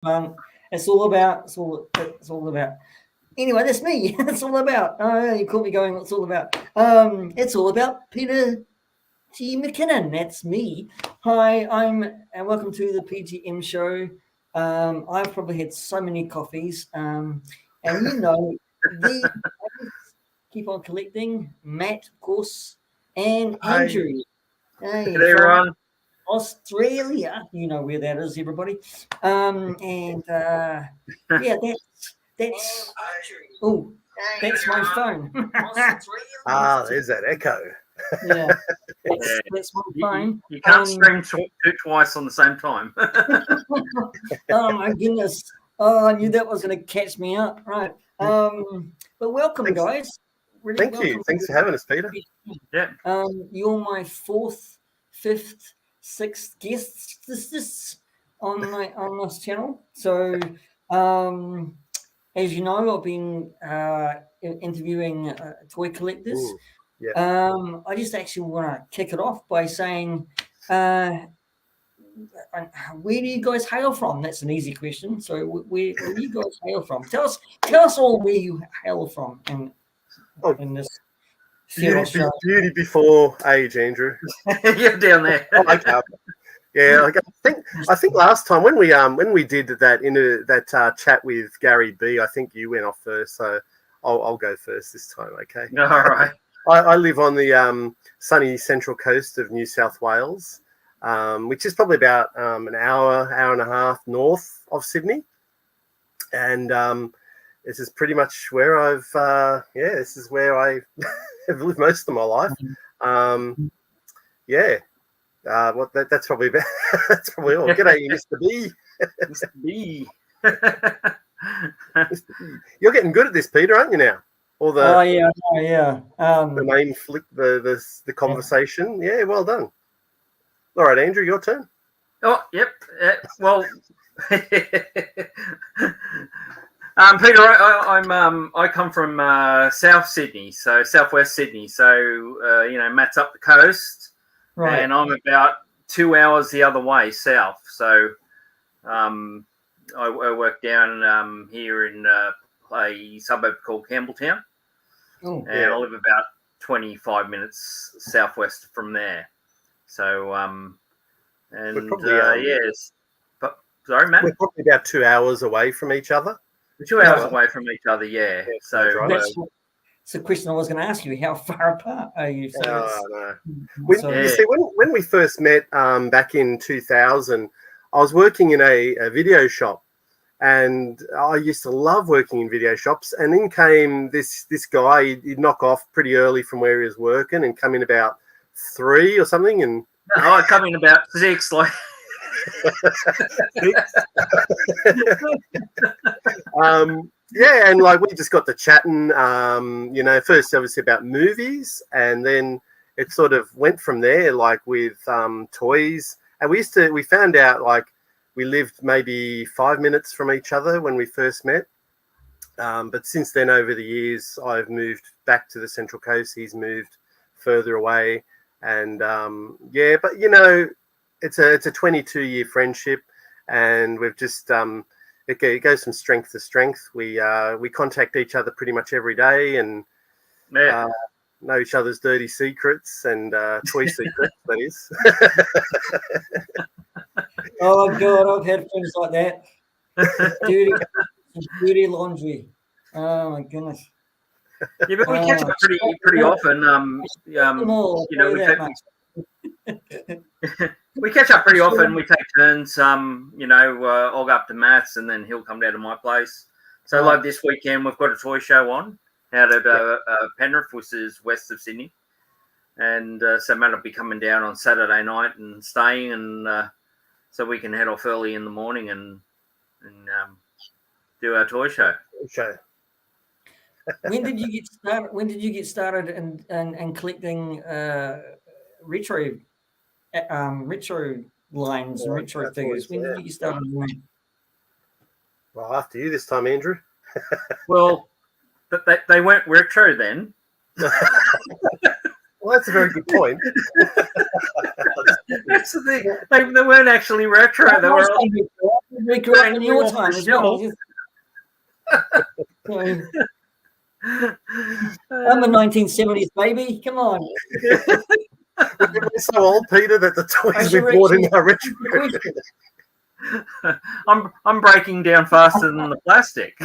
fun. It's all about. It's all about. Anyway, that's me. It's all about. Oh, you caught me going. It's all about. It's all about Peter T. McKinnon. That's me. Hi, and welcome to the P.G.M Show. I've probably had so many coffees. And the keep on collecting. Matt, of course, and Andrew. Hey, Good day, everyone. Australia, you know where that is, everybody. Yeah, that's oh, that's my phone. There's that echo. Yeah, that's my phone. You can't stream twice on the same time. Oh my goodness! Oh, I knew that was going to catch me up. Right. But welcome, guys. Really Thank you. Thanks for having us, Peter. Yeah. You're my fourth, fifth, sixth guests on this channel. So, as you know, I've been interviewing toy collectors. Ooh, yeah. I just actually want to kick it off by saying, where do you guys hail from? That's an easy question. So, where do you guys hail from? Tell us all where you hail from in this. Beauty before age, Andrew. You're down there. Yeah, like I think last time when we did that chat with Gary B, I think you went off first, so I'll go first this time. Okay. All right. I live on the sunny central coast of New South Wales, which is probably about an hour and a half north of Sydney, and this is pretty much where this is where I have lived most of my life. That's probably about, that's probably all. G'day, Mr. B. Mr. B. You're getting good at this, Peter, aren't you now? All the the name flick, the conversation. Yeah, well done. All right, Andrew, your turn. Oh, yep. Well, Peter, I come from South Sydney, so southwest Sydney. So Matt's up the coast, right. And I'm about 2 hours the other way south. So I work down here in a suburb called Campbelltown, and I live about 25 minutes southwest from there. So yes, but sorry, Matt. We're probably about 2 hours away from each other. 2 hours away from each other, yeah. So that's the question I was going to ask you. How far apart are you? No. You see, when we first met back in 2000, I was working in a video shop, and I used to love working in video shops. And in came this guy. He'd knock off pretty early from where he was working and come in about 3 or something. And I come in about 6, like. And like we just got to chatting, first obviously about movies, and then it sort of went from there, like with toys. And we found out like we lived maybe 5 minutes from each other when we first met. But since then, over the years, I've moved back to the Central Coast. He's moved further away, and but it's a 22-year friendship, and we've just it goes from strength to strength. We contact each other pretty much every day, and know each other's dirty secrets and toy secrets. That is. Oh God, I've had friends like that. Dirty laundry. Oh my goodness. Yeah, but we catch up pretty often. We catch up pretty often. We take turns. I'll go up to Matt's, and then he'll come down to my place. So, like this weekend, we've got a toy show on out at Penrith, which is west of Sydney, and so Matt will be coming down on Saturday night and staying, and so we can head off early in the morning and do our toy show. When did you get started in collecting retro lines and retro figures? When did you get started? Well, after you this time, Andrew. Well, but they weren't retro then. Well, that's a very good point. That's the thing. They weren't actually retro. We grew up in your time as well. I'm a 1970s baby. Come on. We're so old, Peter, that the toys we bought in our retro. I'm breaking down faster than the plastic.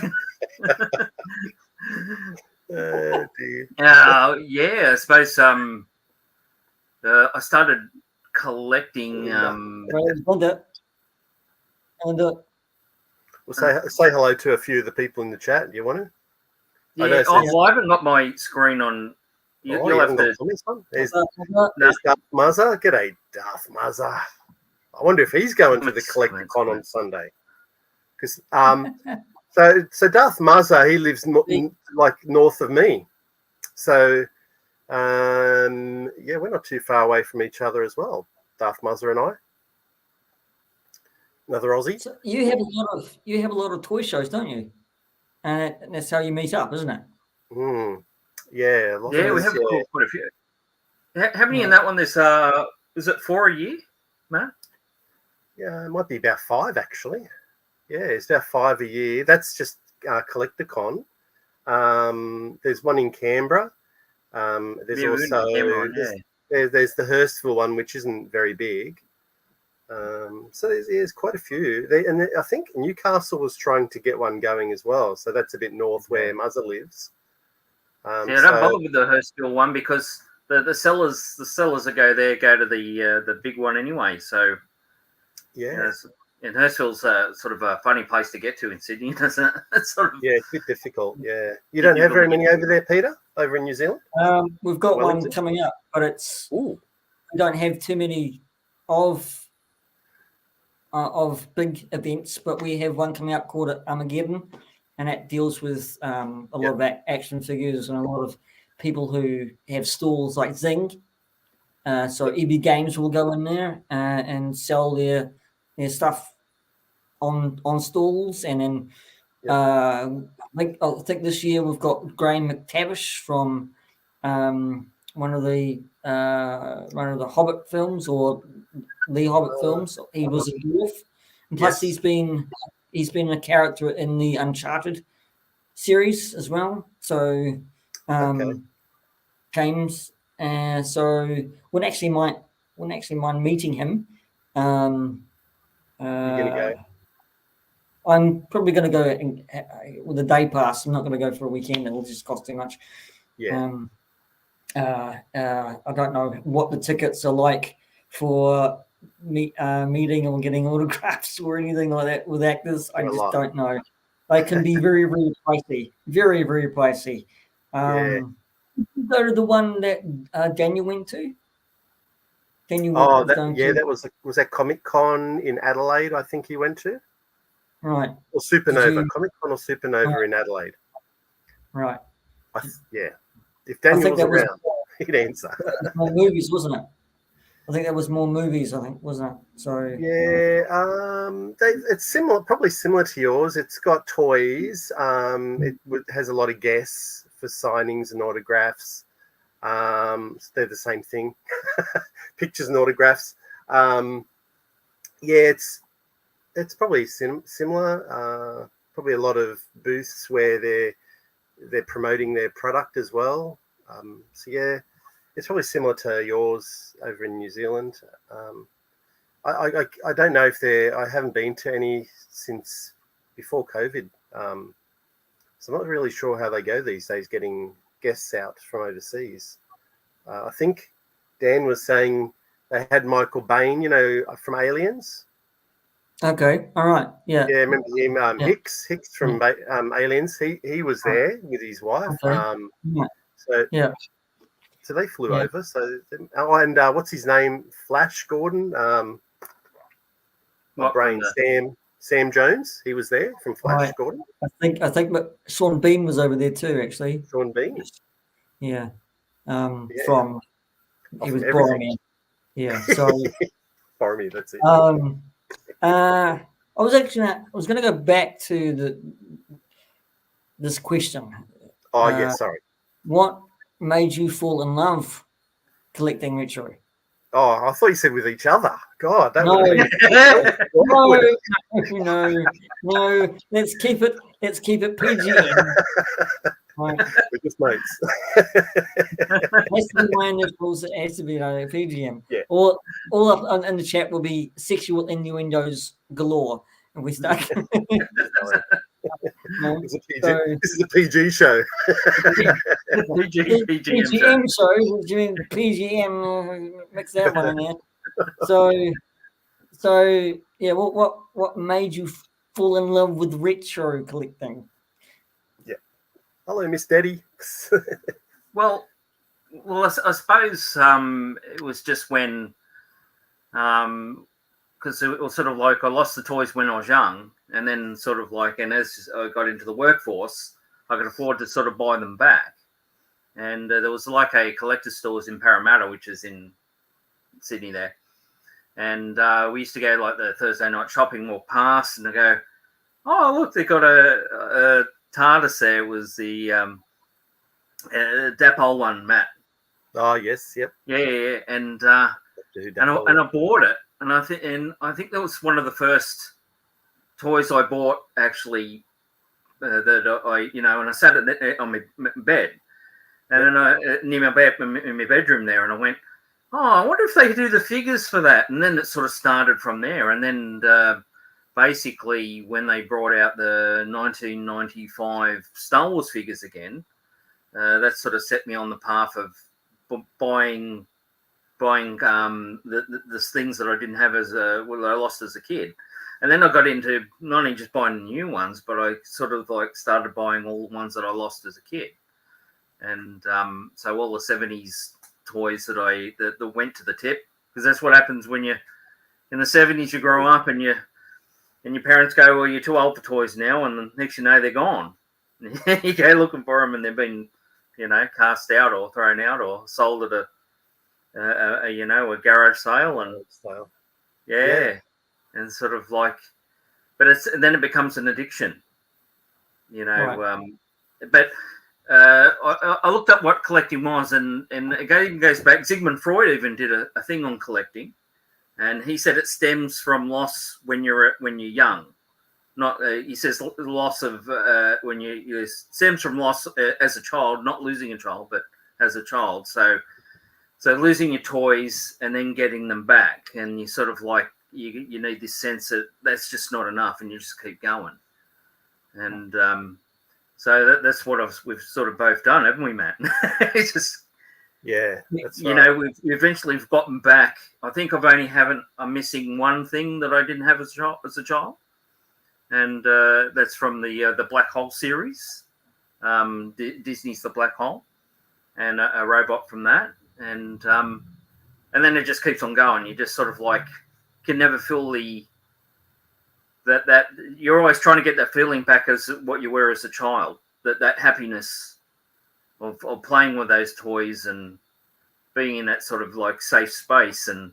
Oh, dear. Yeah, I suppose I started collecting. Well, say hello to a few of the people in the chat. Do you want to? Yeah, I haven't got my screen on. You'll have to. There's Darth Muzza. G'day, Darth Muzza. I wonder if he's going to the Collecticon on Sunday. Because so Darth Muzza, he lives like north of me. So yeah, we're not too far away from each other as well. Darth Muzza and I. Another Aussie. So you have a lot of toy shows, don't you? And that's how you meet up, isn't it? Yeah. We have quite a few. How many in that one? There's is it 4 a year, Matt? Yeah, it might be about 5 actually. Yeah, it's about 5 a year. That's just Collecticon. There's one in Canberra. There's also there's the Hurstville one, which isn't very big. So there's quite a few. I think Newcastle was trying to get one going as well. So that's a bit north where Muzza lives. Don't bother with the Hurstville one because the sellers that go there go to the big one anyway. So yeah. And Hurstville's sort of a funny place to get to in Sydney, doesn't it? It's sort of it's a bit difficult. Yeah, you don't have very many over there, Peter, over in New Zealand. We've got one coming up, but we don't have too many of big events. But we have one coming up called Armageddon, and that deals with a lot of action figures and a lot of people who have stalls like Zing. So EB Games will go in there and sell their stuff on stalls, and then I think this year we've got Graham McTavish from one of the Hobbit films or the Hobbit films. He was a dwarf, and plus he's been a character in the Uncharted series as well. So James, so wouldn't actually mind meeting him. You're gonna go? I'm probably going to go with a day pass. I'm not going to go for a weekend. It'll just cost too much. Yeah. I don't know what the tickets are like for meeting or getting autographs or anything like that with actors. I just don't know. They can be very, very pricey. Very, very pricey. Go to the one that Daniel went to. That was that Comic Con in Adelaide. I think he went to. Right. Or Supernova. Comic Con or Supernova in Adelaide. Right. If Daniel was around, he'd answer. More movies, wasn't it? I think there was more movies. Wasn't it? So it's similar, probably similar to yours. It's got toys. It has a lot of guests for signings and autographs. They're the same thing. Pictures and autographs. It's probably similar. Probably a lot of booths where they're promoting their product as well. It's probably similar to yours over in New Zealand. I don't know if I haven't been to any since before COVID. So I'm not really sure how they go these days, getting guests out from overseas. I think Dan was saying they had Michael Bain, from Aliens. Okay, all right, yeah. Yeah, remember him? Hicks from Aliens. He was there with his wife. Okay. So they flew over. So and what's his name? Flash Gordon. Sam Jones. He was there from Flash Gordon. I think Sean Bean was over there too. Actually, Sean Bean. Yeah. From he was Boromir. Yeah. So Boromir. That's it. I was going to go back to this question. Oh yes, sorry. What made you fall in love collecting retro? Oh, I thought you said with each other. God, that No. would be No. Let's keep it PGM. Right. We're just mates. It has to be my initials. It has to be PGM. Yeah. All up in the chat will be sexual innuendos galore, and we start. This is a PG show. P.G.M P.G.M show. What do you mean P.G.M? Mix that one in there. So yeah. What made you fall in love with retro collecting? Yeah. Hello, Miss Daddy. Well, I suppose it was just when, because it was sort of like I lost the toys when I was young, and then sort of like, and as I got into the workforce, I could afford to sort of buy them back. And there was like a collector's stores in Parramatta, which is in Sydney there. And we used to go like the Thursday night shopping, walk past, and I go, oh, look, they got a TARDIS there. It was the Dapol one, Matt. Oh, yes, yep. Yeah. And I bought it. And I think that was one of the first toys I bought, actually, that I, and I sat on my bed. And then I near my bed in my bedroom there, and I went, oh, I wonder if they could do the figures for that. And then it sort of started from there. And then basically when they brought out the 1995 Star Wars figures again, that sort of set me on the path of buying the things that I didn't have I lost as a kid. And then I got into not only just buying new ones, but I sort of like started buying all the ones that I lost as a kid. And so all the 70s toys that went to the tip, because that's what happens when you're in the 70s. You grow up and your parents go, well, you're too old for toys now, and the next you know they're gone. You go looking for them, and they've been cast out or thrown out or sold at a garage sale. And yeah, and sort of like, but then it becomes an addiction, right. But I looked up what collecting was, and it even goes back. Sigmund Freud even did a thing on collecting, and he said it stems from loss when you're young. Not he says loss of when you stems from loss as a child, not losing a child, but as a child. So losing your toys and then getting them back, and you sort of like you need this sense that that's just not enough, and you just keep going. And so that's what we've sort of both done, haven't we, Matt? It's just that's right. We've eventually gotten back. I think I'm missing one thing that I didn't have as a child, and that's from the Black Hole series, Disney's The Black Hole, and a robot from that, and then it just keeps on going. You just sort of like can never feel that you're always trying to get that feeling back as what you were as a child, that happiness of playing with those toys and being in that sort of like safe space, and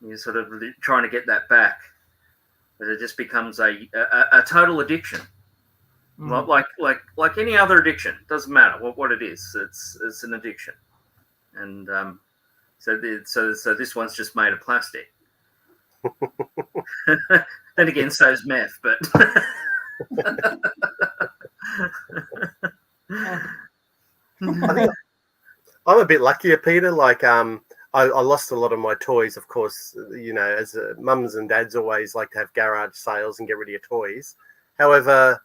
you're sort of trying to get that back. But it just becomes a total addiction. Like any other addiction. Doesn't matter what it is. It's an addiction. And so this one's just made of plastic. Then again, so's meth, but I'm a bit luckier, Peter. Like I lost a lot of my toys, of course. As mums and dads always like to have garage sales and get rid of your toys. However,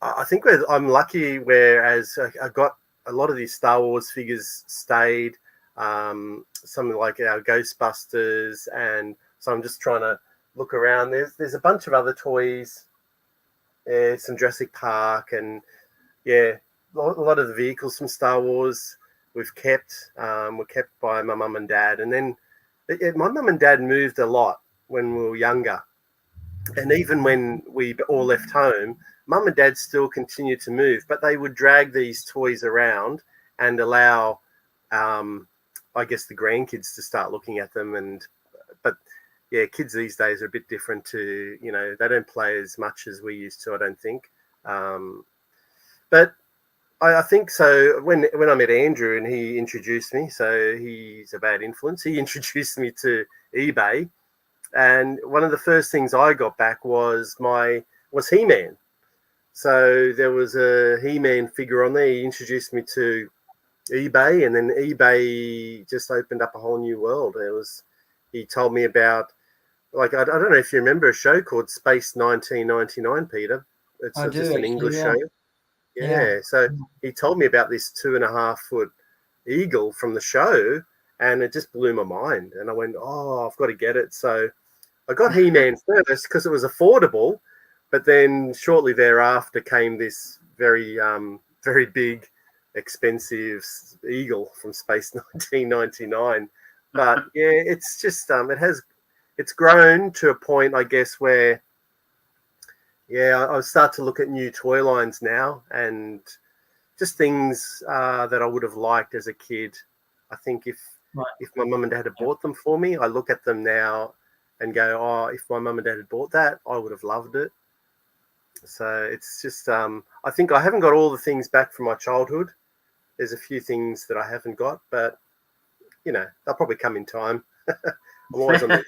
I think I'm lucky, whereas I got a lot of these Star Wars figures stayed. Some like our Ghostbusters, and so I'm just trying to look around. There's a bunch of other toys. Some Jurassic Park, and a lot of the vehicles from Star Wars we've kept. Were kept by my mum and dad, and then my mum and dad moved a lot when we were younger, and even when we all left home, mum and dad still continued to move, but they would drag these toys around and allow, I guess, the grandkids to start looking at them. But kids these days are a bit different to, they don't play as much as we used to, I don't think. But I think so. When I met Andrew and he introduced me, so he's a bad influence. He introduced me to eBay, And one of the first things I got back was He-Man. So there was a He-Man figure on there. He introduced me to eBay, and then eBay just opened up a whole new world. He told me about, like, I don't know if you remember a show called Space 1999, Peter. It's just an English show. Yeah. So he told me about this 2.5-foot eagle from the show, and it just blew my mind. And I went, oh, I've got to get it. So I got He-Man first because it was affordable, but then shortly thereafter came this very, very big, expensive eagle from Space 1999. But yeah, it's just it's grown to a point, I guess, where I start to look at new toy lines now, and just things that I would have liked as a kid. I think if my mum and dad had bought them for me, I look at them now and go, oh, if my mum and dad had bought that, I would have loved it. So it's just, I think I haven't got all the things back from my childhood. There's a few things that I haven't got, but, they'll probably come in time. I'm always on the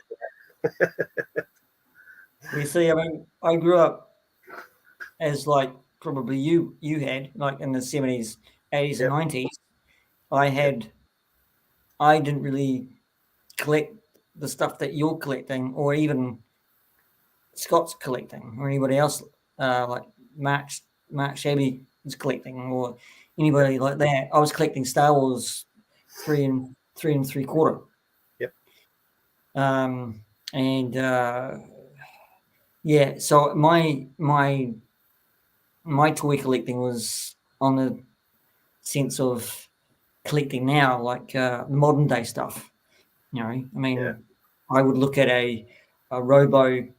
You see, I mean, I grew up as like probably you had, like in the 70s, 80s and 90s. I didn't really collect the stuff that you're collecting, or even Scott's collecting, or anybody else like Mark Shabby is collecting, or anybody like that. I was collecting Star Wars 3 3/4. Yep. So my toy collecting was on the sense of collecting now, like modern day stuff. I mean, I would look at a RoboCop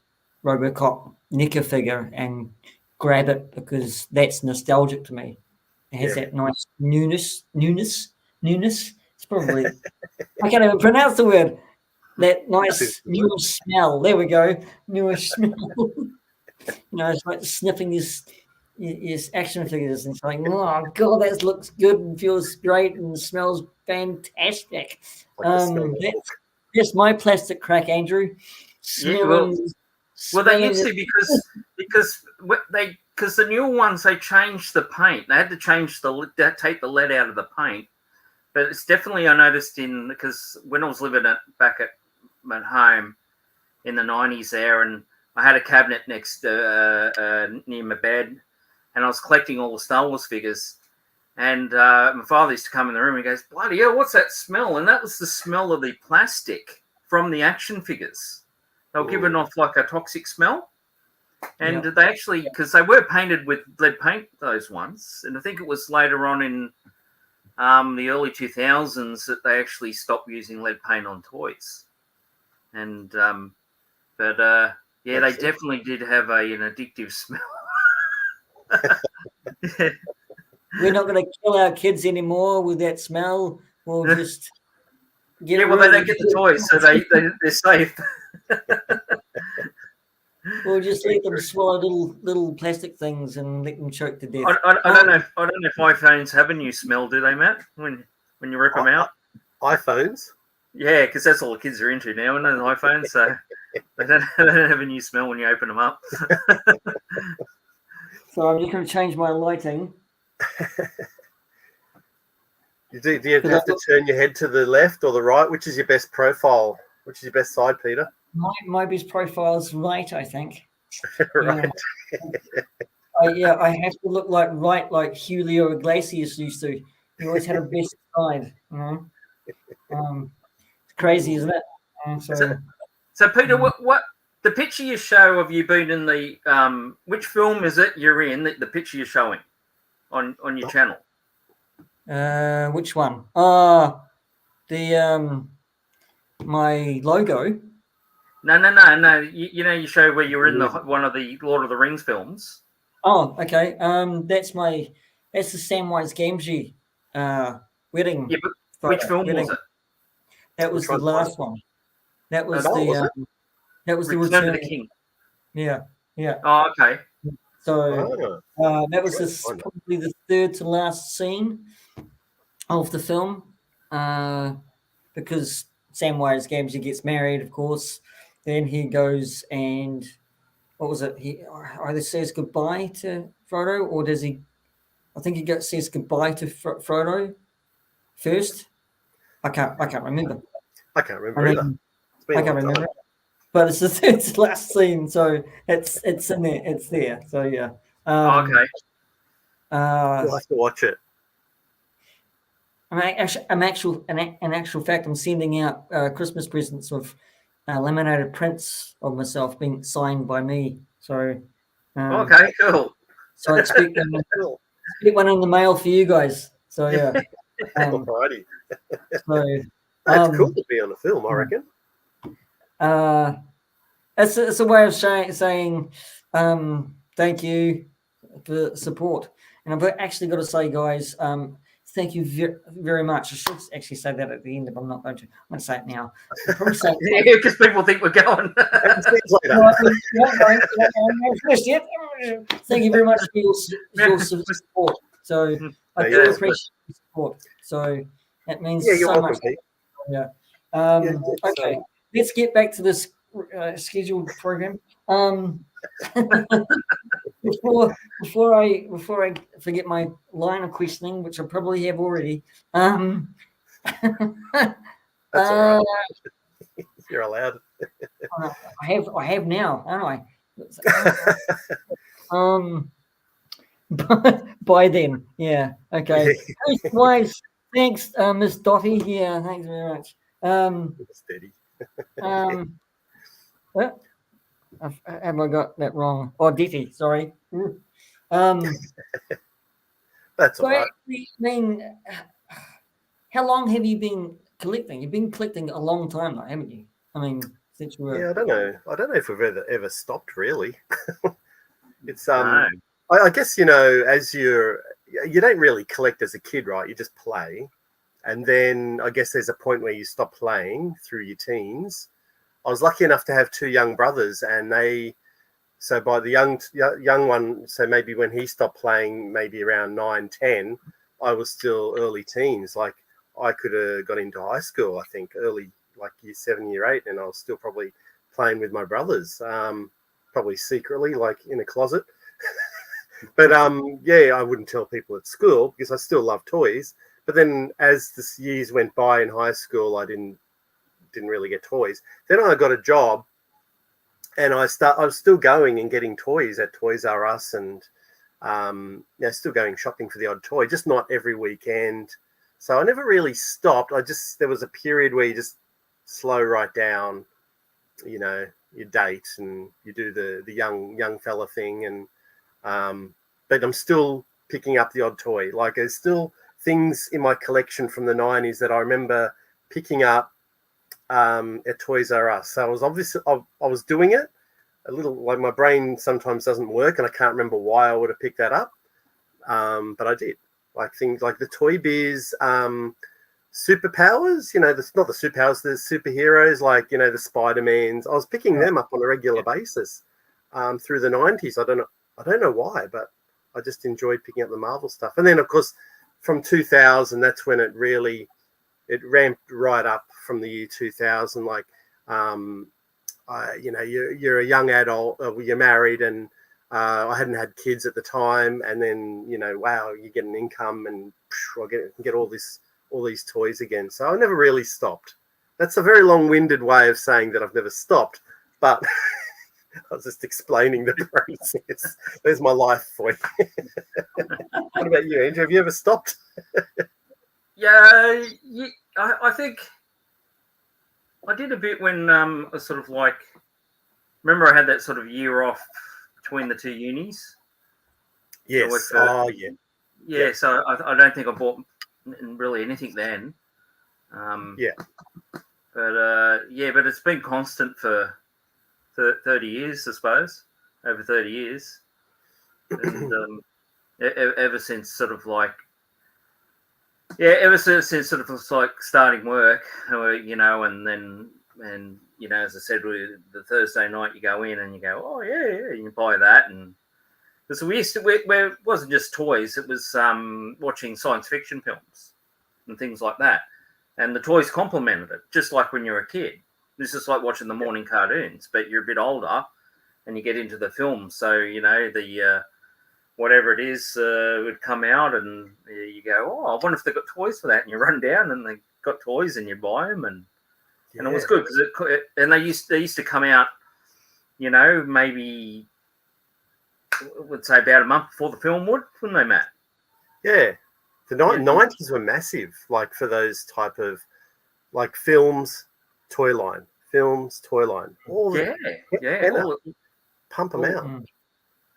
NECA figure and grab it because that's nostalgic to me. It has that nice newness. It's probably I can't even pronounce the word. That nice newish smell. There we go. Newish smell. It's like sniffing this action figures and it's like, oh god, that looks good and feels great and smells fantastic. That's my plastic crack, Andrew. Well, they need to, because the new ones, they changed the paint. They had to take the lead out of the paint. But it's definitely, I noticed because when I was living back at home in the 90s there, and I had a cabinet next near my bed, and I was collecting all the Star Wars figures. And my father used to come in the room and he goes, bloody hell, what's that smell? And that was the smell of the plastic from the action figures. They were giving off like a toxic smell. And they actually, because they were painted with lead paint, those ones. And I think it was later on in the early 2000s that they actually stopped using lead paint on toys. And, they definitely did have an addictive smell. We're not going to kill our kids anymore with that smell. We'll just they don't get the toys, so they're safe. We'll just let them swallow little plastic things and let them choke to death. I don't know. I don't know if iPhones have a new smell, do they, Matt? When you rip them out, iPhones. Yeah, because that's all the kids are into now, and those iPhones, so they don't have a new smell when you open them up. So I'm just going to change my lighting. Do you have to turn your head to the left or the right? Which is your best profile? Which is your best side, Peter? My best profile is right, I think. Right. I have to look like Julio Iglesias used to. He always had a best side. It's crazy, isn't it? So Peter, what the picture you show of you being in the which film is it you're in? The picture you're showing on your channel. Which one? My logo. No. You show where you were in one of the Lord of the Rings films. Oh, okay. That's the Samwise Gamgee wedding. Yeah, but which film was it? That was the last one. That was that was the Return of the King. Yeah. Oh, okay. So that was probably the third to last scene of the film, because Samwise Gamgee gets married, of course, then he goes and what was it? He either says goodbye to Frodo, or does he? I think he says goodbye to Frodo first. I can't remember. I can't remember either. It's been I can't remember. But it's the last scene, so it's in there. It's there. So yeah. Okay. We'll have to watch it. In actual fact, I'm sending out Christmas presents with laminated prints of myself being signed by me. So okay, cool. So expect one in the mail for you guys. So yeah. Alrighty. So that's cool to be on a film, I reckon. It's a way of saying thank you for support. And I've actually got to say, guys, thank you very much. I should actually say that at the end, but I'm not going to. I'm going to say it now. Probably say yeah, because people think we're going. Thank you very much for your support. So I do appreciate your support. So that means so much. Yeah. Okay. Let's get back to this scheduled program. Before I forget my line of questioning, which I probably have already. That's all right. You're allowed. I have now, aren't I? By then, yeah. Okay. Wise, thanks, Miss Dottie. Yeah, thanks very much. Steady. Have I got that wrong? Oh, Ditty, sorry. That's all right. I mean, how long have you been collecting? You've been collecting a long time now, haven't you? I mean, since you were... Yeah, I don't know. I don't know if we've ever stopped, really. It's I guess, as you don't really collect as a kid, right? You just play. And then I guess there's a point where you stop playing through your teens. I was lucky enough to have two young brothers, and so by the young one, so maybe when he stopped playing, maybe around 9, 10, I was still early teens. Like I could have got into high school, I think, early, like year 7, year 8, and I was still probably playing with my brothers, probably secretly, like in a closet. But yeah, I wouldn't tell people at school because I still love toys. But then as the years went by in high school, I didn't really get toys. Then I got a job, and I was still going and getting toys at Toys R Us, and still going shopping for the odd toy, just not every weekend. So I never really stopped. There was a period where you just slow right down, your date, and you do the young fella thing, and but I'm still picking up the odd toy. Like there's still things in my collection from the 90s that I remember picking up at Toys R Us. So I was doing it a little, like my brain sometimes doesn't work, and I can't remember why I would have picked that up, but I did. Like things like the Toy Biz superpowers, not the superpowers, the superheroes, like the Spider-Mans. I was picking them up on a regular basis through the 90s. I don't know why, but I just enjoyed picking up the Marvel stuff. And then of course from 2000, that's when it ramped right up from the year 2000. Like, you're a young adult, you're married, and I hadn't had kids at the time. And then, wow, you get an income, and I get all these toys again. So I never really stopped. That's a very long-winded way of saying that I've never stopped, but I was just explaining the process. There's my life for you. What about you, Andrew? Have you ever stopped? Yeah, I think I did a bit when I sort of like, remember I had that sort of year off between the two unis. Yes. So yeah. So I don't think I bought really anything then. But it's been constant for 30 years, I suppose, over 30 years. And ever since sort of like, ever since sort of like starting work, and as I said, the Thursday night you go in and you go, oh yeah, you buy that. And because it wasn't just toys, it was watching science fiction films and things like that. And the toys complemented it, just like when you're a kid. It's just like watching the morning cartoons, but you're a bit older and you get into the film. So, the whatever it is would come out and you go, oh, I wonder if they've got toys for that. And you run down and they got toys and you buy them. And it was good because and they used to come out, maybe, would say about a month before the film wouldn't they, Matt? Yeah. The 90s were massive, like for those type of like films, toy line. All pump them out.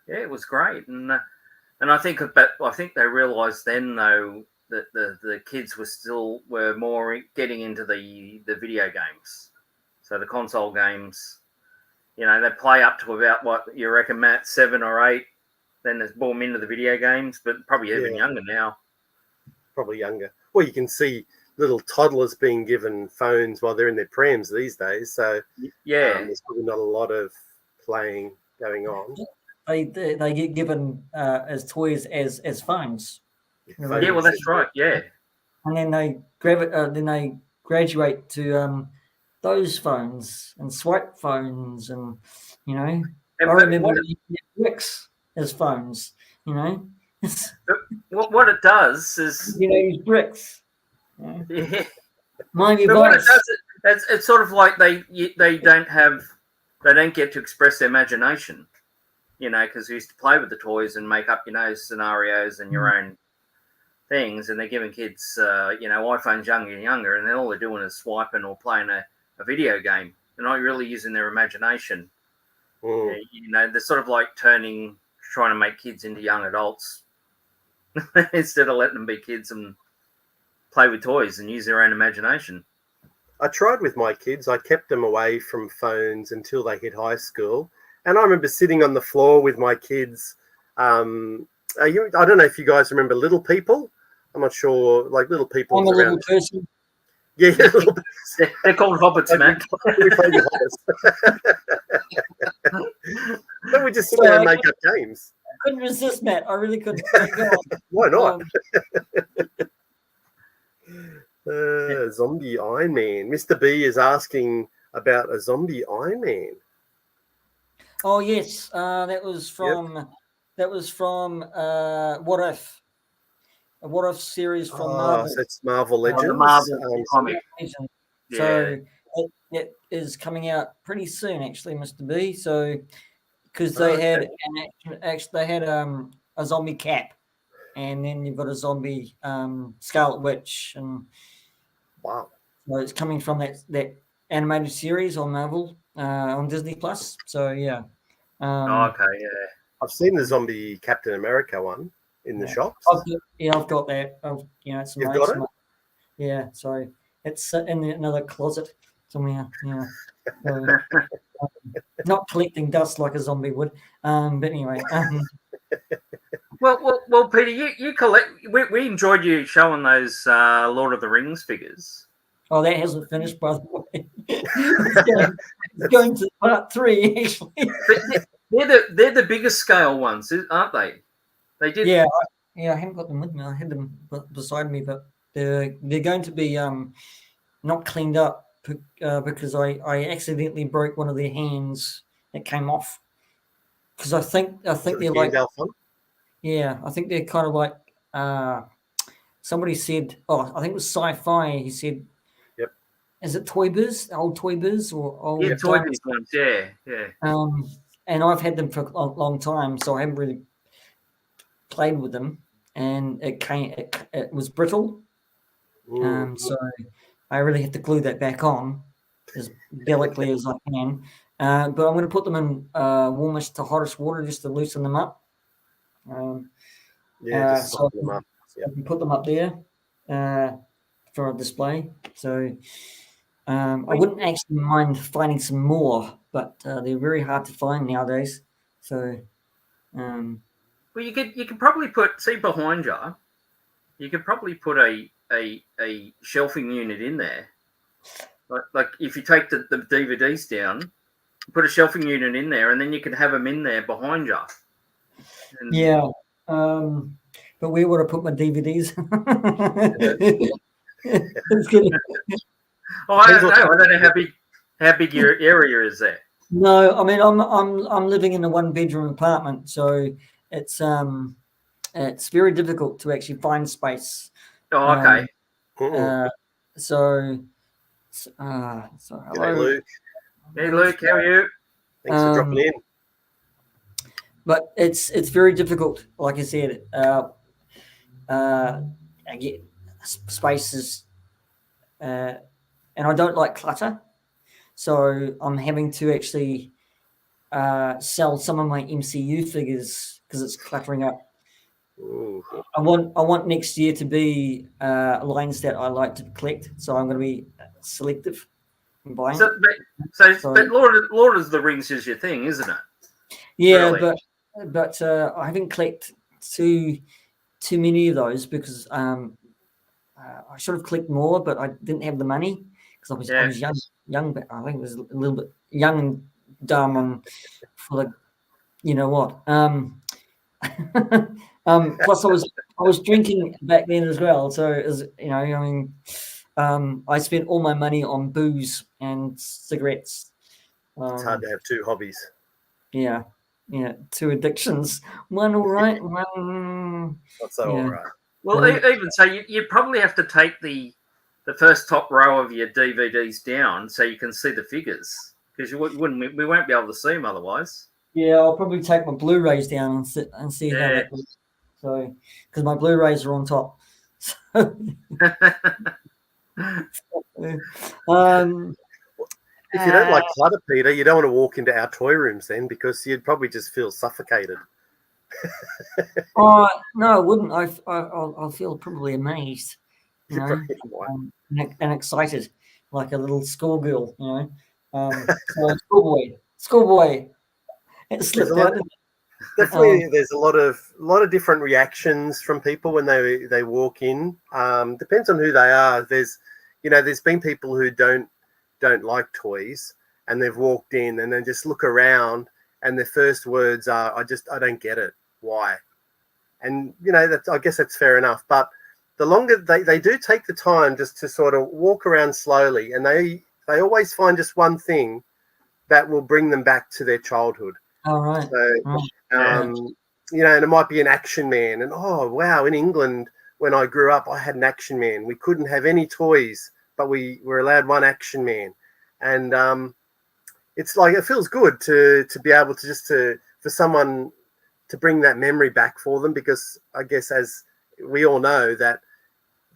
Yeah, it was great, and I think they realised then though that the kids were more getting into the video games, so the console games. They play up to about what you reckon, Matt, 7 or 8. Then there's boom into the video games, but probably even younger now. Probably younger. Well, you can see little toddlers being given phones while they're in their prams these days. So there's probably not a lot of playing going on. They get given as toys as phones. Yeah, well, that's right. Yeah, and then they graduate to those phones and swipe phones, and I remember bricks as phones. What it does is use bricks. Yeah. My advice. But what it does, it's sort of like they don't get to express their imagination, because we used to play with the toys and make up, scenarios and your own things, and they're giving kids, iPhones younger and younger, and then all they're doing is swiping or playing a video game. They're not really using their imagination. They're sort of like trying to make kids into young adults instead of letting them be kids and play with toys and use their own imagination. I tried with my kids. I kept them away from phones until they hit high school. And I remember sitting on the floor with my kids. I don't know if you guys remember Little People. I'm not sure, like Little People. I'm a little person. Yeah, little person. They're called hobbits, man. We played with hobbits. Then we just sit there and make up games. I couldn't resist, Matt. I really couldn't. Why not? Zombie Iron Man. Mr. B is asking about a zombie Iron Man. Oh yes, that was from What If? A What If series from Marvel. So it's Marvel Legends. Marvel comic. So it is coming out pretty soon, actually, Mr. B. So because they had a zombie Cap, and then you've got a zombie Scarlet Witch, and wow, so it's coming from that animated series on Marvel on Disney Plus. So yeah. Okay, yeah. I've seen the zombie Captain America one in the shops. I've got that. It's You've got it? Yeah, so it's in another closet somewhere. Yeah. Not collecting dust like a zombie would. But anyway. Well, Peter, you collect. We enjoyed you showing those Lord of the Rings figures. Oh, that hasn't finished, by the way. It's going to part 3, actually. They're the biggest scale ones, aren't they? They did. Yeah, I haven't got them with me. I had them beside me, but they're going to be not cleaned up because I accidentally broke one of their hands. It came off because I think they're like. Yeah, I think they're kind of like. Somebody said, I think it was Sci-Fi. He said, "Yep, is it Toy Biz? Old Toy Biz or old?" Yeah, Toy Biz ones. Yeah. And I've had them for a long time, so I haven't really played with them. And it was brittle, so I really have to glue that back on as delicately as I can. But I'm going to put them in warmest to hottest water just to loosen them up. Just so them up. I can put them up there for a display. So I wouldn't actually mind finding some more, but they're very hard to find nowadays. So, well, you could probably put behind you. You could probably put a shelving unit in there. Like if you take the DVDs down, put a shelving unit in there, and then you can have them in there behind you. Yeah. But where would I put my DVDs? I don't know how big. How big your area is there? No, I mean I'm living in a 1-bedroom apartment, so it's very difficult to actually find space. Oh, okay. So G'day, hello. Luke. Hey, Luke, how are you? Thanks for dropping in. But it's very difficult. Like I said, I get spaces, and I don't like clutter, so I'm having to actually sell some of my MCU figures because it's cluttering up. Ooh. I want next year to be lines that I like to collect, so I'm going to be selective in buying. But Lord of the Rings is your thing, isn't it? Yeah, really? but I haven't collected too many of those because I should have collected more, but I didn't have the money because I was young, but I think it was a little bit young and dumb and for the, you know what. Plus I was drinking back then as well, so it was, I mean, I spent all my money on booze and cigarettes. It's hard to have two hobbies. Yeah, two addictions. One all right, one not so all right. Well, even so, you probably have to take the first top row of your DVDs down so you can see the figures, because we won't be able to see them otherwise. Yeah, I'll probably take my Blu-rays down and see how that looks. So, because my Blu-rays are on top. So, if you don't like clutter, Peter, you don't want to walk into our toy rooms then, because you'd probably just feel suffocated. No, I wouldn't. I'll feel probably amazed, and excited, like a little schoolgirl, schoolboy. Definitely, there's a lot of different reactions from people when they walk in. Depends on who they are. There's been people who don't like toys, and they've walked in and then just look around, and their first words are, I don't get it. Why? And I guess that's fair enough. But the longer they do take the time just to sort of walk around slowly, and they always find just one thing that will bring them back to their childhood. All right. So, and it might be an Action Man. And, oh, wow, in England, when I grew up, I had an Action Man. We couldn't have any toys, but we were allowed one Action Man. And it's like, it feels good to be able to for someone to bring that memory back for them, because I guess, as we all know,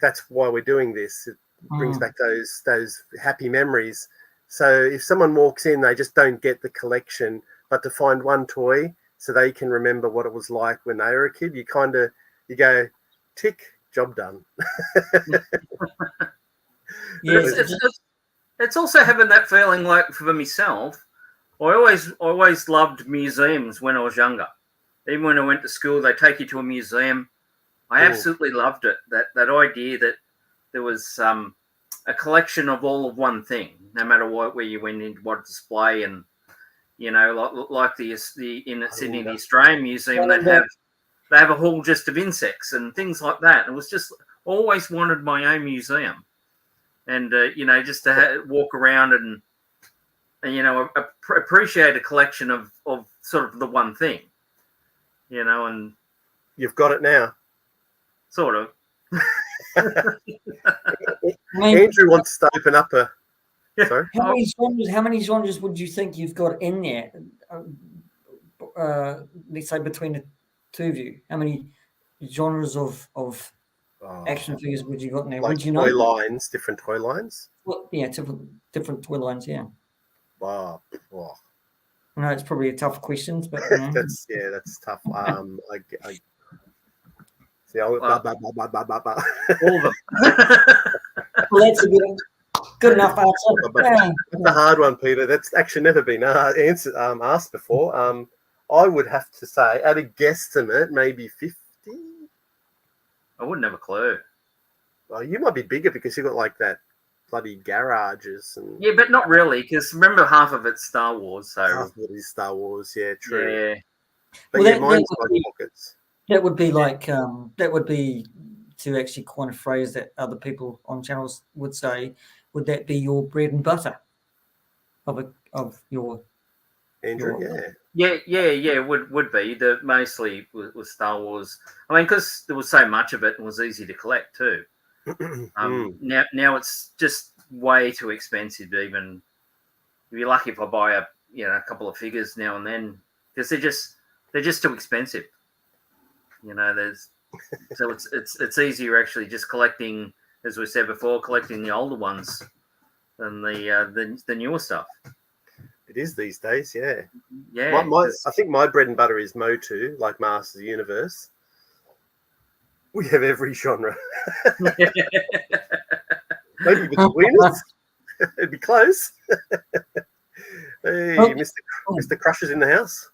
that's why we're doing this. It brings back those happy memories. So if someone walks in, they just don't get the collection, but to find one toy so they can remember what it was like when they were a kid, you go, tick, job done. It's also having that feeling, like for myself, I always loved museums when I was younger. Even when I went to school, they take you to a museum. I absolutely loved it. That idea that there was a collection of all of one thing, no matter where you went into what display. And like the in Sydney, the Australian Museum, they have a hall just of insects and things like that. It was just always wanted my own museum, and just to walk around and appreciate a collection of sort of the one thing, and you've got it now, sort of. Andrew wants to open up a. Sorry? How many genres would you think you've got in there? Let's say between the two of you, how many genres of action figures would you got in there? Like would you toy lines, different toy lines? Well, yeah, different toy lines. Yeah. Wow. I know it's probably a tough question, but that's tough. I see. All of them. Well, that's a good enough answer. That's a hard one, Peter. That's actually never been asked before. I would have to say, at a guesstimate, maybe 50. I wouldn't have a clue. Well, you might be bigger because you've got like that bloody garages and. Yeah, but not really, because remember, half of it's Star Wars. So half of it is Star Wars. Yeah, true. Yeah. But mine's like pockets. That would be like that would be, to actually coin a phrase that other people on channels would say, would that be your bread and butter? of your Andrew, would be the mostly with Star Wars. I mean, because there was so much of it and was easy to collect too. Now it's just way too expensive to even. If you're lucky if I buy a couple of figures now and then, because they're just too expensive. So it's easier actually just collecting, as we said before, collecting the older ones than the newer stuff. It is these days, yeah. Yeah. I think my bread and butter is Motu, like Masters of the Universe. We have every genre. Maybe between us. It'd be close. Hey, Mr. Crusher's in the house.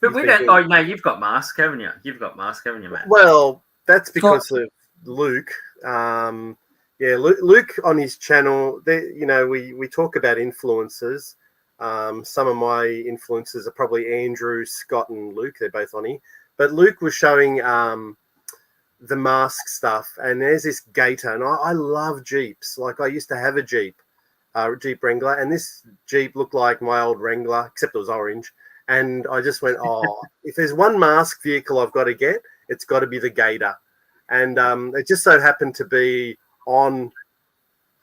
But we don't. Oh no, you've got Mask, haven't you? You've got Mask, haven't you, Matt? Well, that's because of Luke. Luke on his channel. We talk about influencers. Some of my influencers are probably Andrew, Scott, and Luke. They're both on here. But Luke was showing the Mask stuff, and there's this Gator, and I love Jeeps. Like I used to have a Jeep Wrangler, and this Jeep looked like my old Wrangler, except it was orange. And I just went, if there's one Mask vehicle I've got to get, it's got to be the Gator. And it just so happened to be on,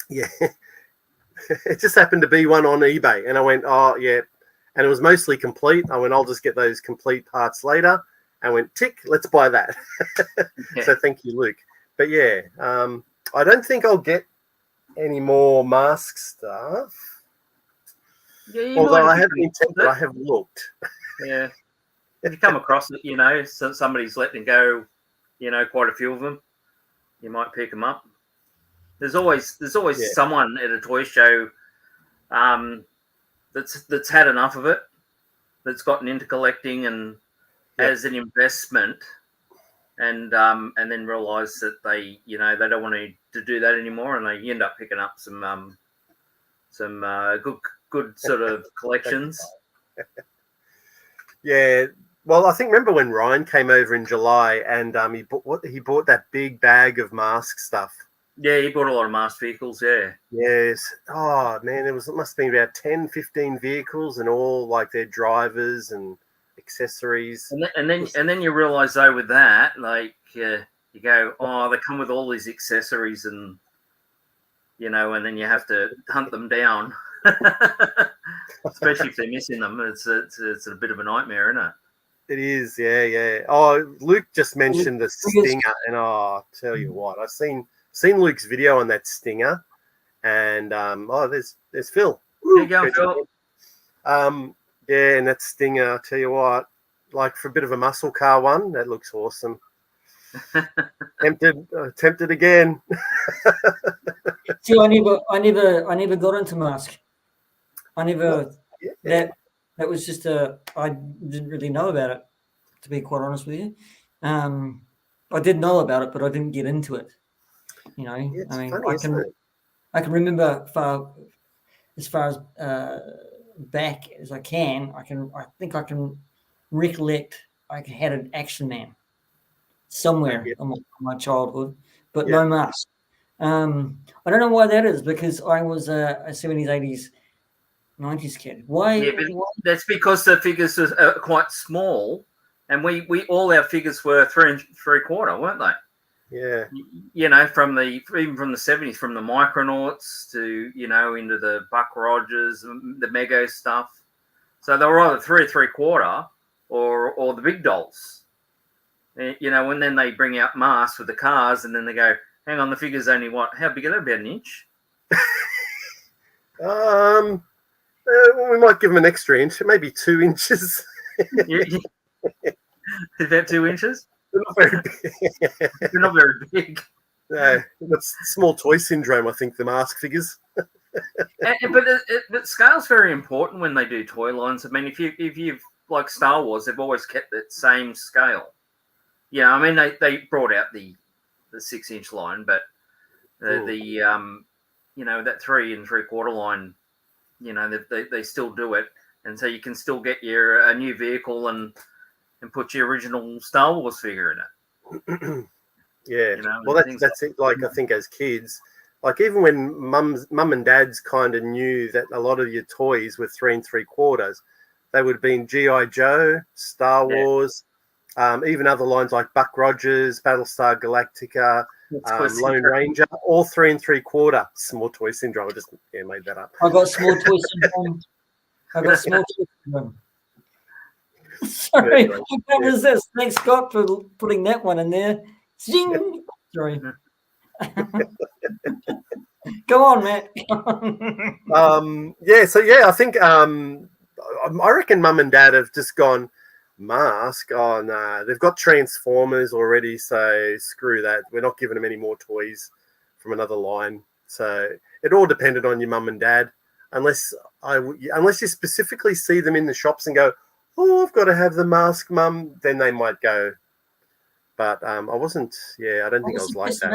it just happened to be one on eBay. And I went, and it was mostly complete. I went, I'll just get those complete parts later. I went, tick, let's buy that. So thank you, Luke. But I don't think I'll get any more Mask stuff. Yeah, although I haven't been tempted, I have looked. Yeah. If you come across it, so somebody's letting go, quite a few of them, you might pick them up. There's always someone at a toy show that's had enough of it, that's gotten into collecting and as an investment, and then realize that they don't want to do that anymore, and they end up picking up some good sort of collections. Yeah. Well, I think remember when Ryan came over in July and he bought that big bag of Mask stuff. Yeah, he bought a lot of Mask vehicles, yeah. Yes. Oh man, it must have been about 10, 15 vehicles and all like their drivers and accessories. And then you realise though with that, like you go, they come with all these accessories and and then you have to hunt them down. Especially if they're missing them. It's a bit of a nightmare, isn't it? It is, yeah. Oh, Luke just mentioned the Stinger, and I'll tell you what, I've seen Luke's video on that Stinger, and there's Phil. There you go, Phil. And that Stinger, I'll tell you what, like for a bit of a muscle car one, that looks awesome. Tempted again. See, I never got into Mask. I never. That was just I didn't really know about it, to be quite honest with you. I did know about it, but I didn't get into it. I can remember as far as back as I can. I think I can recollect I had an Action Man somewhere in my childhood, but no Mask. I don't know why that is, because I was a 70s, 80s, 90s kid. Why? Yeah, but that's because the figures are quite small, and we all our figures were 3 3/4, weren't they? Yeah. From the 70s, from the Micronauts to into the Buck Rogers, the Mego stuff. So they were either 3 3/4 or the big dolls. And then they bring out Masks with the cars, and then they go, hang on, the figure's only how big are they? About an inch? We might give them an extra inch, maybe 2 inches. About 2 inches? They're not very big. They're not very big. No, that's small toy syndrome, I think, the Mask figures. But scale's very important when they do toy lines. I mean, if you've like Star Wars, they've always kept that same scale. Yeah, I mean they brought out the 6-inch line, but that 3 3/4 line, they still do it, and so you can still get a new vehicle and put your original Star Wars figure in it. Yeah, well that's it. Like I think as kids, like even when mum and dads kind of knew that a lot of your toys were 3 3/4, they would have been G.I. Joe, Star Wars, even other lines like Buck Rogers, Battlestar Galactica, Lone Ranger, all 3 3/4. Small toy syndrome. I just made that up. I got small toy syndrome. Sorry, what was this? Thanks, Scott, for putting that one in there. Zing! Sorry. Go on, Matt. I think I reckon mum and dad have just gone mask. Oh no, they've got Transformers already, so screw that. We're not giving them any more toys from another line. So it all depended on your mum and dad, unless you specifically see them in the shops and go, oh, I've got to have the mask, mum. Then they might go. But I wasn't. Yeah, I don't think I was like that.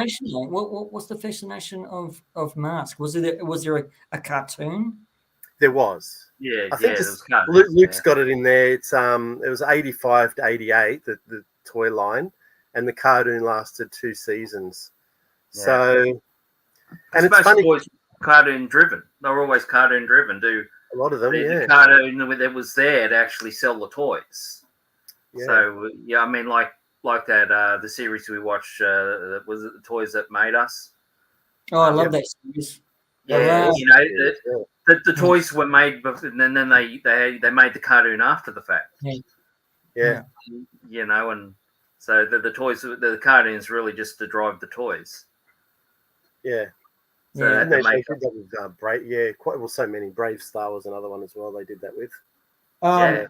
What's the fascination of mask? Was there a cartoon? There was. Yeah, I think Luke's got it in there. It's it was 85 to 88, the toy line, and the cartoon lasted 2 seasons. Yeah. So, and it's funny, always cartoon driven. They were always cartoon driven. A lot of them, the cartoon that was there to actually sell the toys. Yeah. So I mean, like that the series we watched was it The Toys That Made Us? Oh, I love that series. Yeah, the toys were made, and then they made the cartoon after the fact. Yeah. And so the toys, the cartoons really just to drive the toys. Yeah. So they did that with Brave. So many. Brave Star was another one as well. They did that with. I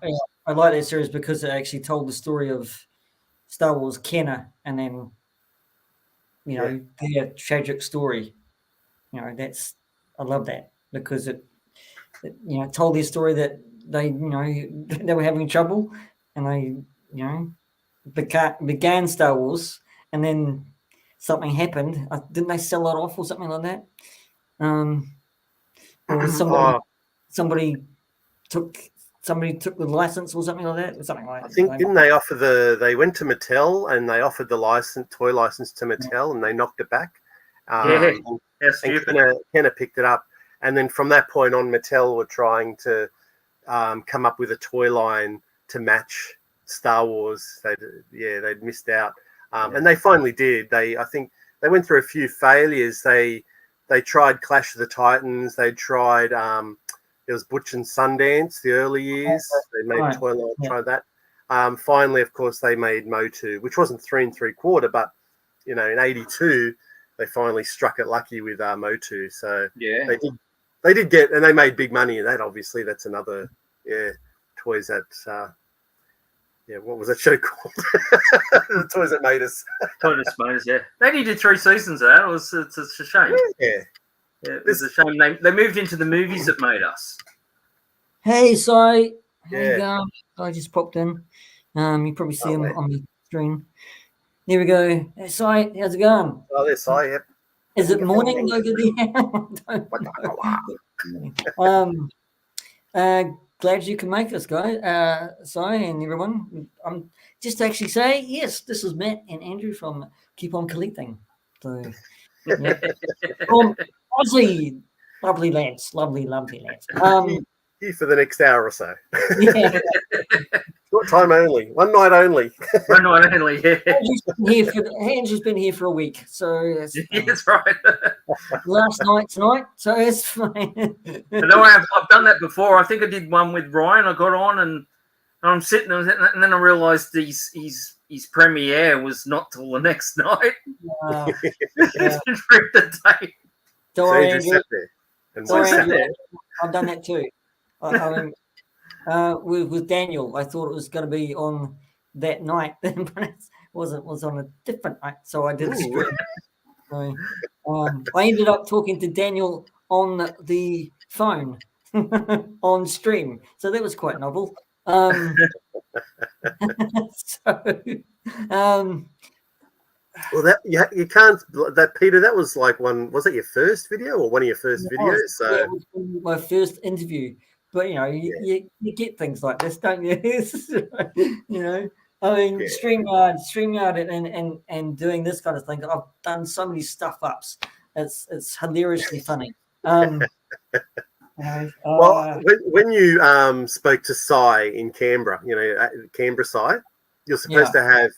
like that series because it actually told the story of Star Wars Kenner, and then their tragic story. I love that because it told their story that they they were having trouble, and they began Star Wars, and then something happened. Didn't they sell it off or something like that? Or somebody took the license or something like that. Something like that. I think didn't they offer they went to Mattel and they offered the toy license to Mattel and they knocked it back. Kenner picked it up, and then from that point on, Mattel were trying to come up with a toy line to match Star Wars. They'd missed out, and they finally did. I think they went through a few failures. They tried Clash of the Titans. They tried it was Butch and Sundance the early years. They made a toy line. Tried that. Finally, of course, they made Motu, which wasn't 3 3/4, but in '82. They finally struck it lucky with Motu. So they did get, and they made big money in that. Obviously, that's another toys that what was that show called? The Toys That Made Us. Toys That Made Us. Yeah, they only did 3 seasons of that. It's a shame. Yeah, it was a shame. They moved into the movies that made us. Hey, sorry. I just popped in. You probably see him on the screen. There we go. Hey, Si, how's it going? Oh, there's Si, yep. Is it morning? Glad you can make us, guys. Si and everyone. Just to actually say, yes, this is Matt and Andrew from Keep On Collecting. So, from Aussie. Lovely lads. Lovely lads. Here for the next hour or so. Yeah. Short time only. One night only. One night only, yeah. Andrew's been here for a week, so that's right. Last night tonight, so it's fine. No, I've done that before. I think I did one with Ryan. I got on and I'm sitting, and then I realised his premiere was not till the next night. The day. Don't worry, Andrew. I've done that too. With Daniel, I thought it was going to be on that night, but it was on a different night. So I did a stream. So, I ended up talking to Daniel on the phone on stream. So that was quite novel. Well, you can't. That Peter, that was like one. Was that your first video or one of your first videos? So it was my first interview. But you get things like this, don't you? I mean, StreamYard, and doing this kind of thing. I've done so many stuff ups It's hilariously funny. Well, when you spoke to Cy in Canberra, at Canberra Cy, you're supposed to have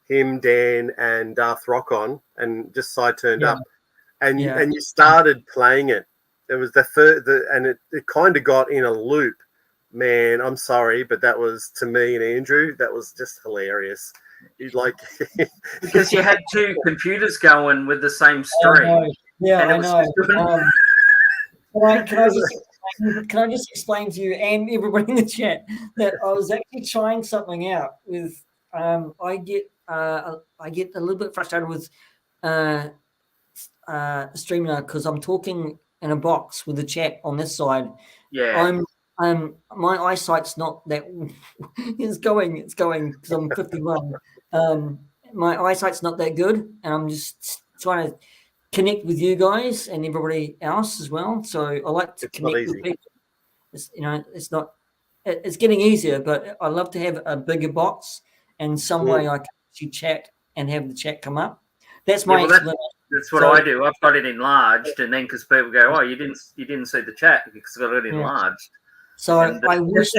him, Dan, and Darth Rock on, and just Cy turned up, and you started playing it. It was and it kind of got in a loop. Man, I'm sorry, but that was, to me and Andrew, that was just hilarious. Because you had two computers going with the same stream. I know. Can I just explain to you and everybody in the chat that I was actually trying something out with I get a little bit frustrated with StreamYard because I'm talking in a box with the chat on this side. Yeah. My eyesight's not that it's going because I'm 51. My eyesight's not that good, and I'm just trying to connect with you guys and everybody else as well. So I like to connect with people. It's getting easier, but I love to have a bigger box and some way I can actually chat and have the chat come up. That's my explanation. That's what I do. I've got it enlarged, and then because people go, "Oh, you didn't see the chat because I've got it enlarged." So I wish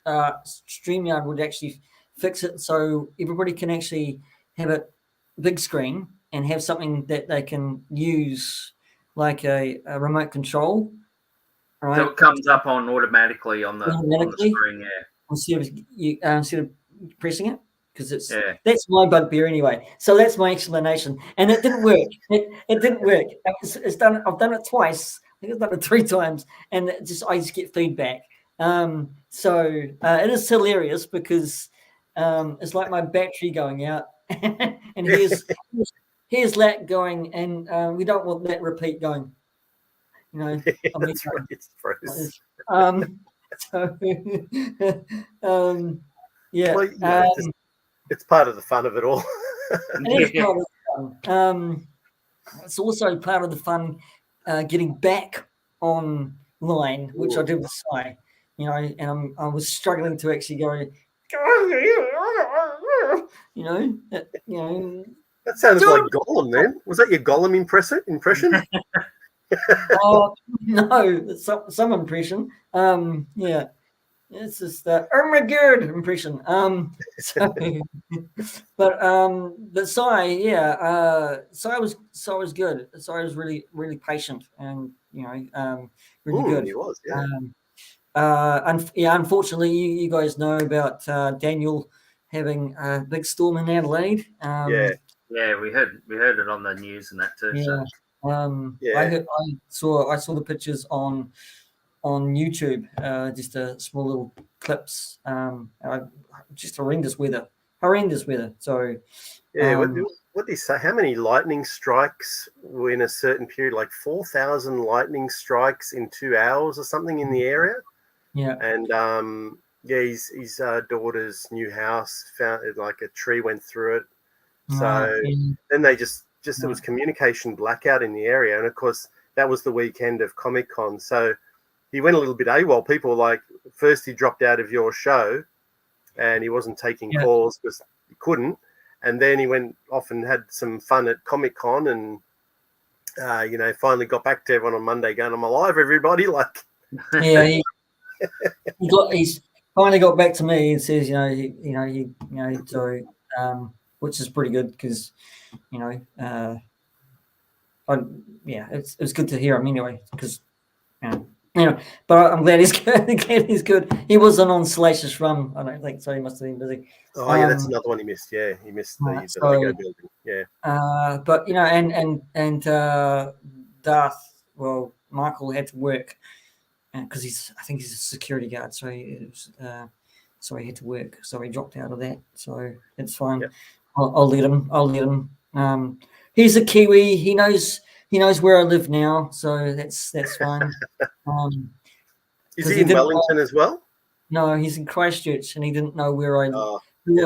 StreamYard would actually fix it so everybody can actually have a big screen and have something that they can use like a remote control. Right? So it comes up on automatically on the screen, instead of pressing it, because that's my bugbear anyway. So that's my explanation, and it didn't work. It didn't work. It's done. I've done it twice. I think I've done it 3 times, and I just get feedback. So it is hilarious because it's like my battery going out, and here's that going, and we don't want that repeat going. That's right. It's froze. It's part of the fun of it all. It is part of the fun. It's also part of the fun getting back online, which I did with Cy, and I was struggling to actually go, That sounded like Gollum, then. Was that your Gollum impression? Oh no, some impression. It's just oh my god impression. But Cy was good. Cy was really, really patient and really good. He was, unfortunately, you guys know about Daniel having a big storm in Adelaide. We heard it on the news and that too. Yeah. I saw the pictures on YouTube, just a small little clips. Just horrendous weather. So what did he say? How many lightning strikes were in a certain period? Like 4,000 lightning strikes in 2 hours or something in the area. Yeah, and his daughter's new house found like a tree went through it. So then they just there was communication blackout in the area, and of course that was the weekend of Comic-Con. So he went a little bit AWOL. People were like, first he dropped out of your show, and he wasn't taking calls because he couldn't, and then he went off and had some fun at Comic-Con, and finally got back to everyone on Monday, going, "I'm alive, everybody!" Like, he's finally got back to me and says, which is pretty good because, it's good to hear him anyway because, but I'm glad he's good. He wasn't on Salacious Run, I don't think, so he must have been busy. Oh, that's another one he missed. Yeah, he missed the Lego building. Yeah. But, and Darth, well, Michael had to work because I think he's a security guard, so he had to work, so he dropped out of that. So it's fine. Yep. I'll let him. He's a Kiwi. He knows where I live now, so that's fine. Is he in Wellington as well? No, he's in Christchurch, and he didn't know who I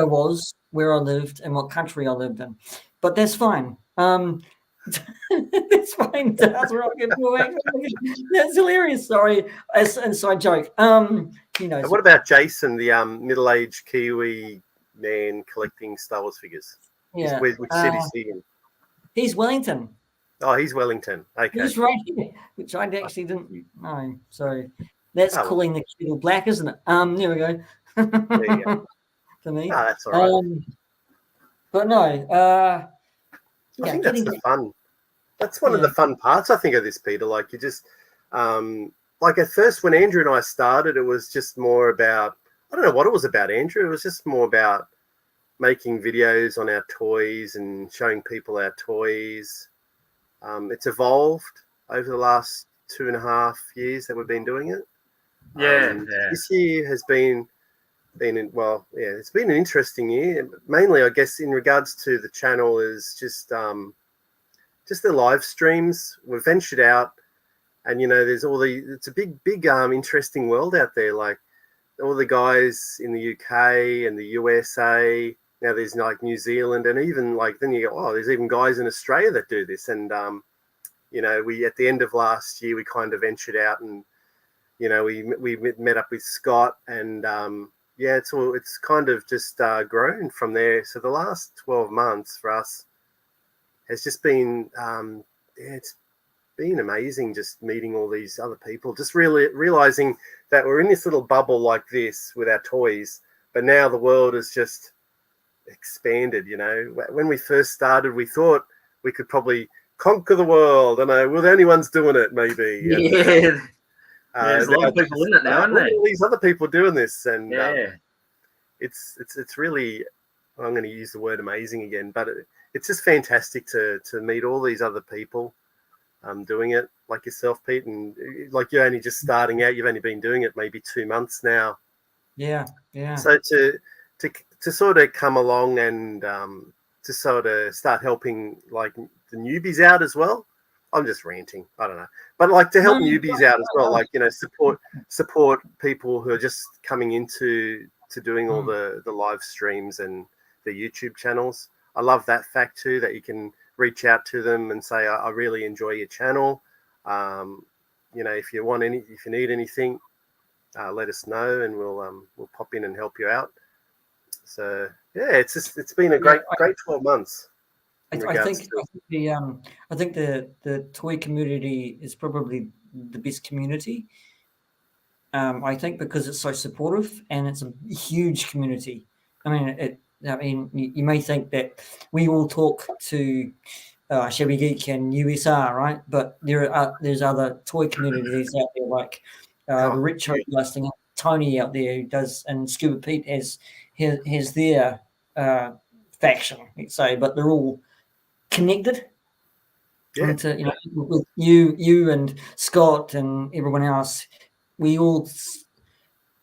was, where I lived, and what country I lived in. But that's fine. That's fine. That's hilarious. Sorry, inside joke. What about Jason, the middle-aged Kiwi man collecting Star Wars figures? Yeah. Which city is he in? He's Wellington. Oh, he's Wellington. Okay. He's right here, which I actually didn't know. So that's calling the kettle black, isn't it? There we go. There you go. To me. Oh, that's all right. But no, I think that's the fun. That's one of the fun parts, I think, of this, Peter. Like, you just, like at first when Andrew and I started, it was just more about, I don't know what it was about, Andrew. It was just more about making videos on our toys and showing people our toys. It's evolved over the last 2.5 years that we've been doing it. This year has been it's been an interesting year. Mainly, I guess, in regards to the channel is just the live streams. We've ventured out, and there's it's a big interesting world out there. Like all the guys in the UK and the USA. Now there's like New Zealand, and even like then you go, there's even guys in Australia that do this. And we at the end of last year we kind of ventured out, and we met up with Scott, and it's kind of just grown from there. So the last 12 months for us has just been it's been amazing, just meeting all these other people, just really realizing that we're in this little bubble like this with our toys, but now the world has just expanded. When we first started, we thought we could probably conquer the world. I know we're the only ones doing it, maybe. There's a lot of people in it now, aren't there? All these other people doing this, and it's really, I'm going to use the word amazing again, but it's just fantastic to meet all these other people doing it, like yourself, Pete, and like you're only just starting out. You've only been doing it maybe 2 months now. Yeah. So to sort of come along and to sort of start helping like the newbies out as well. I'm just ranting. I don't know, but like to help newbies out as well, like support people who are just coming into doing all the live streams and the YouTube channels. I love that fact too, that you can reach out to them and say, I really enjoy your channel. If you need anything, let us know, and we'll pop in and help you out. So it's been a great 12 months. I think the toy community is probably the best community. I think because it's so supportive and it's a huge community. I mean, you may think that we all talk to Shabby Geek and USR, right? But there's other toy communities out there, like the Retro Blasting, Tony out there who does, and Scuba Pete has their faction, let's say, but they're all connected. And with you and Scott and everyone else, we all,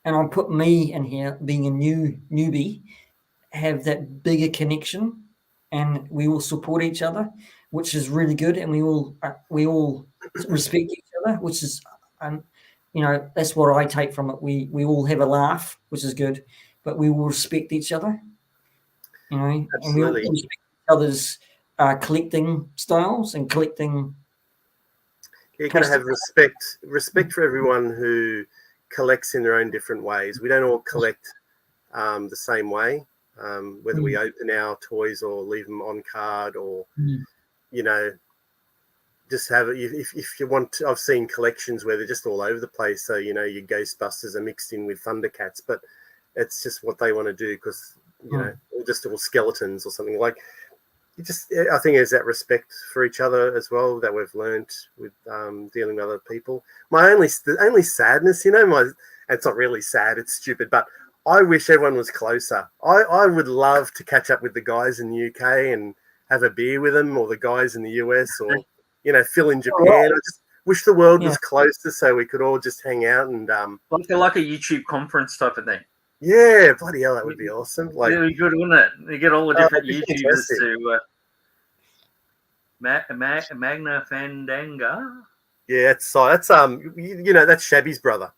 and I'll put me in here, being a newbie, have that bigger connection, and we all support each other, which is really good, and we all respect each other, which is that's what I take from it. We all have a laugh, which is good, but we will respect each other, Absolutely. and we all respect each other's collecting styles and collecting. You're going to have respect for everyone who collects in their own different ways. We don't all collect the same way, whether we open our toys or leave them on card, or just have it. If you want to, I've seen collections where they're just all over the place. So your Ghostbusters are mixed in with Thundercats, but it's just what they want to do because or just all skeletons or something. Like, I think there's that respect for each other as well that we've learned with dealing with other people. My only sadness, it's not really sad, it's stupid, but I wish everyone was closer. I would love to catch up with the guys in the UK and have a beer with them, or the guys in the US, or Phil in Japan. I just wish the world was closer so we could all just hang out and like a YouTube conference type of thing. Yeah, bloody hell, that would be awesome. Like, really good, wouldn't it? You get all the different YouTubers to Magna Fandanga. Yeah, that's Shabby's brother.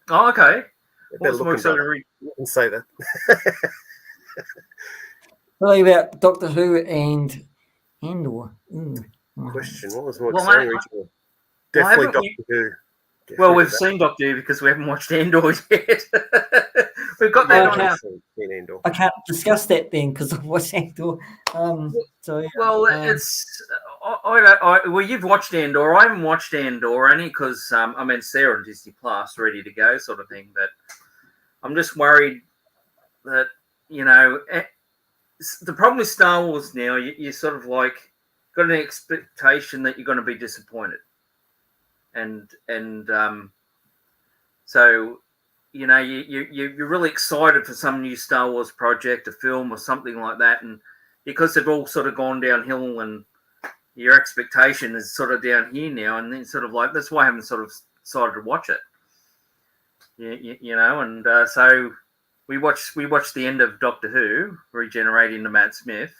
Oh, okay. You can say that. Tell you about Doctor Who and Andor. Question: what was more exciting originally? Definitely Doctor Who. Well, we've seen Doctor Who because we haven't watched Andor yet. We've got that on our. I can't discuss that then because of what's Andor. So yeah, well, it's well, you've watched Andor. I haven't watched Andor only because I mean it's there on Disney Plus, ready to go, sort of thing. But I'm just worried that the problem with Star Wars now, you sort of like got an expectation that you're going to be disappointed, and so you're really excited for some new Star Wars project, a film or something like that, and because they've all sort of gone downhill and your expectation is sort of down here now, and then sort of like that's why I haven't sort of decided to watch it. And so we watched the end of Doctor Who, regenerating to Matt Smith.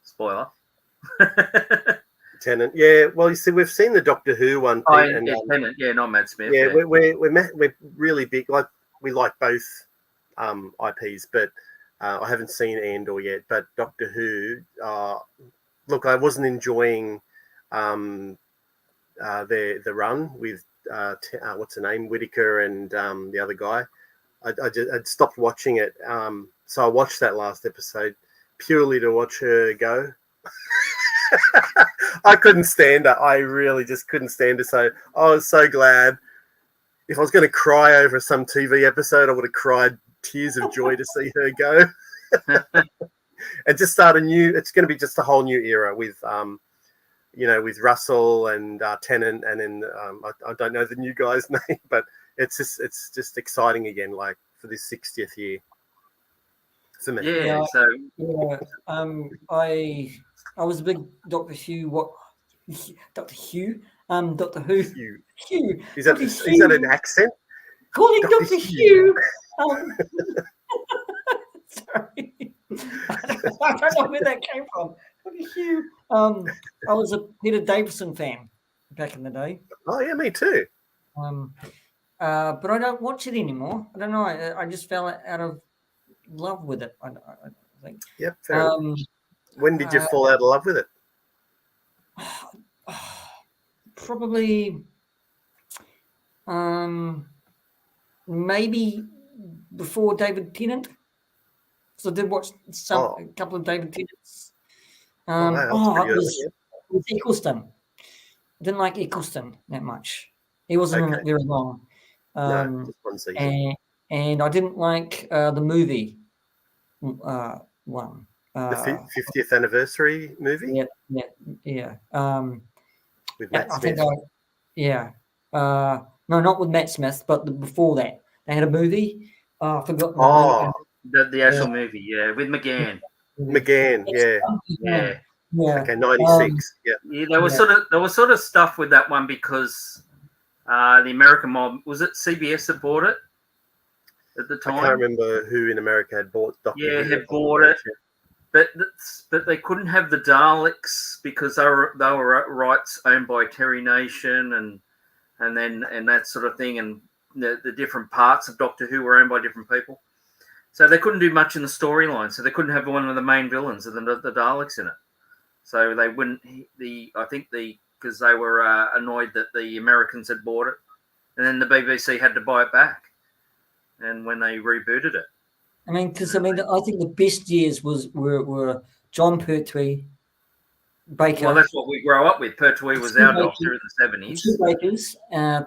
Spoiler. Tennant, yeah. Well, you see, we've seen the Doctor Who one. Tennant, yeah, not Matt Smith. Yeah, we're really big. Like we like both IPs, but I haven't seen Andor yet. But Doctor Who, look, I wasn't enjoying the run with what's her name, Whittaker, and the other guy. I'd stopped watching it, so I watched that last episode purely to watch her go. I couldn't stand her. I really just couldn't stand her. So I was so glad. If I was going to cry over some TV episode, I would have cried tears of joy to see her go. And just start it's going to be just a whole new era with, with Russell and Tennant, and then I don't know the new guy's name, but it's just exciting again, like for this 60th year. For me. Yeah. I was a big Doctor Who. Doctor Who? Doctor Who. Hugh. Is that an accent? Calling Doctor Who. Sorry. I don't know where that came from. Doctor Who. I was a Peter Davison fan back in the day. Oh yeah, me too. But I don't watch it anymore. I don't know. I just fell out of love with it. I think. Yep. Fair enough. When did you fall out of love with it? Probably, maybe before David Tennant. So I did watch a couple of David Tennants. It was Eccleston. I didn't like Eccleston that much. He wasn't in it very long. Just one season. And I didn't like the movie one. The 50th anniversary movie? Yeah. With Matt Smith. No, not with Matt Smith, but before that. They had a movie. I forgot the actual movie, with McGann. Yeah. Okay, 96. Yeah, there was sort of stuff with that one because the American mob, was it CBS that bought it at the time? I can't remember who in America had bought Doctor Who. Had bought it. But they couldn't have the Daleks because they were rights owned by Terry Nation and that sort of thing, and the different parts of Doctor Who were owned by different people, so they couldn't do much in the storyline. So they couldn't have one of the main villains of the Daleks in it. So they wouldn't. Because they were annoyed that the Americans had bought it, and then the BBC had to buy it back, and when they rebooted it. I think the best years were John Pertwee, Baker. Well, that's what we grow up with. Pertwee was our doctor in the 70s. Two Bakers,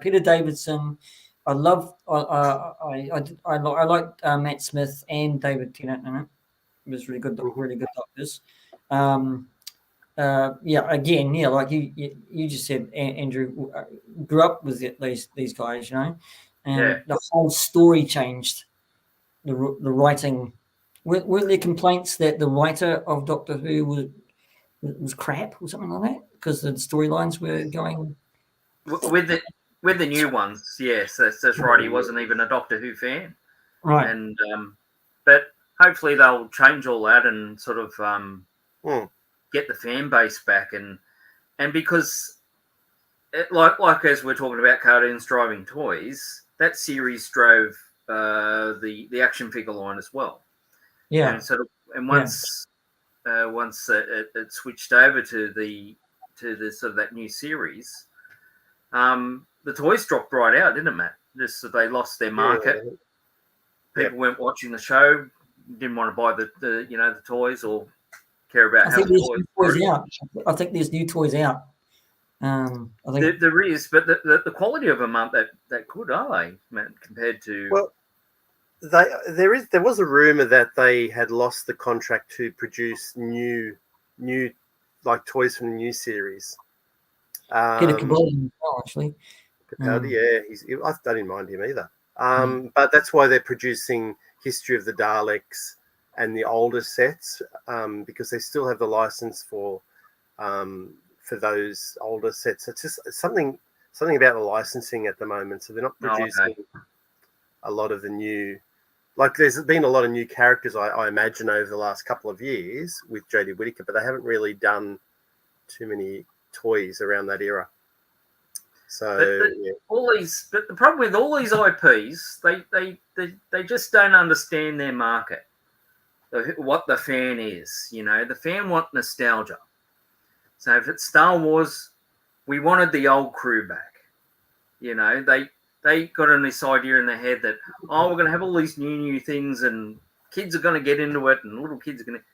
Peter Davison. I liked Matt Smith and David Tennant in it. It was really good doctors. Like you just said, Andrew, grew up with these guys, and the whole story changed. The writing, weren't there complaints that the writer of Doctor Who was crap or something like that because the storylines were going with the new ones? Yes, that's right. He wasn't even a Doctor Who fan, right? And but hopefully they'll change all that and sort of get the fan base back and because like as we're talking about cartoons driving toys, that series drove the action figure line as well. Yeah. And once it switched over to the sort of that new series, the toys dropped right out, didn't it, Matt? Just so they lost their market. people weren't watching the show, didn't want to buy the you know, the toys or care about how the toys out. I think there's new toys out. I think there is, but the quality of them aren't that good, are they, man, compared to? Well, there was a rumor that they had lost the contract to produce new like toys from the new series. Peter Capaldi, actually. Capaldi, I didn't mind him either. But that's why they're producing History of the Daleks and the older sets, because they still have the license for those older sets. It's just something about the licensing at the moment. So they're not producing a lot of the new. Like, there's been a lot of new characters, I imagine, over the last couple of years with Jodie Whittaker, but they haven't really done too many toys around that era. So but the problem with all these IPs, they just don't understand their market, what the fan is. You know, the fan want nostalgia. So if it's Star Wars, we wanted the old crew back. You know, they got in this idea in their head that, we're going to have all these new things and kids are going to get into it and little kids are going to...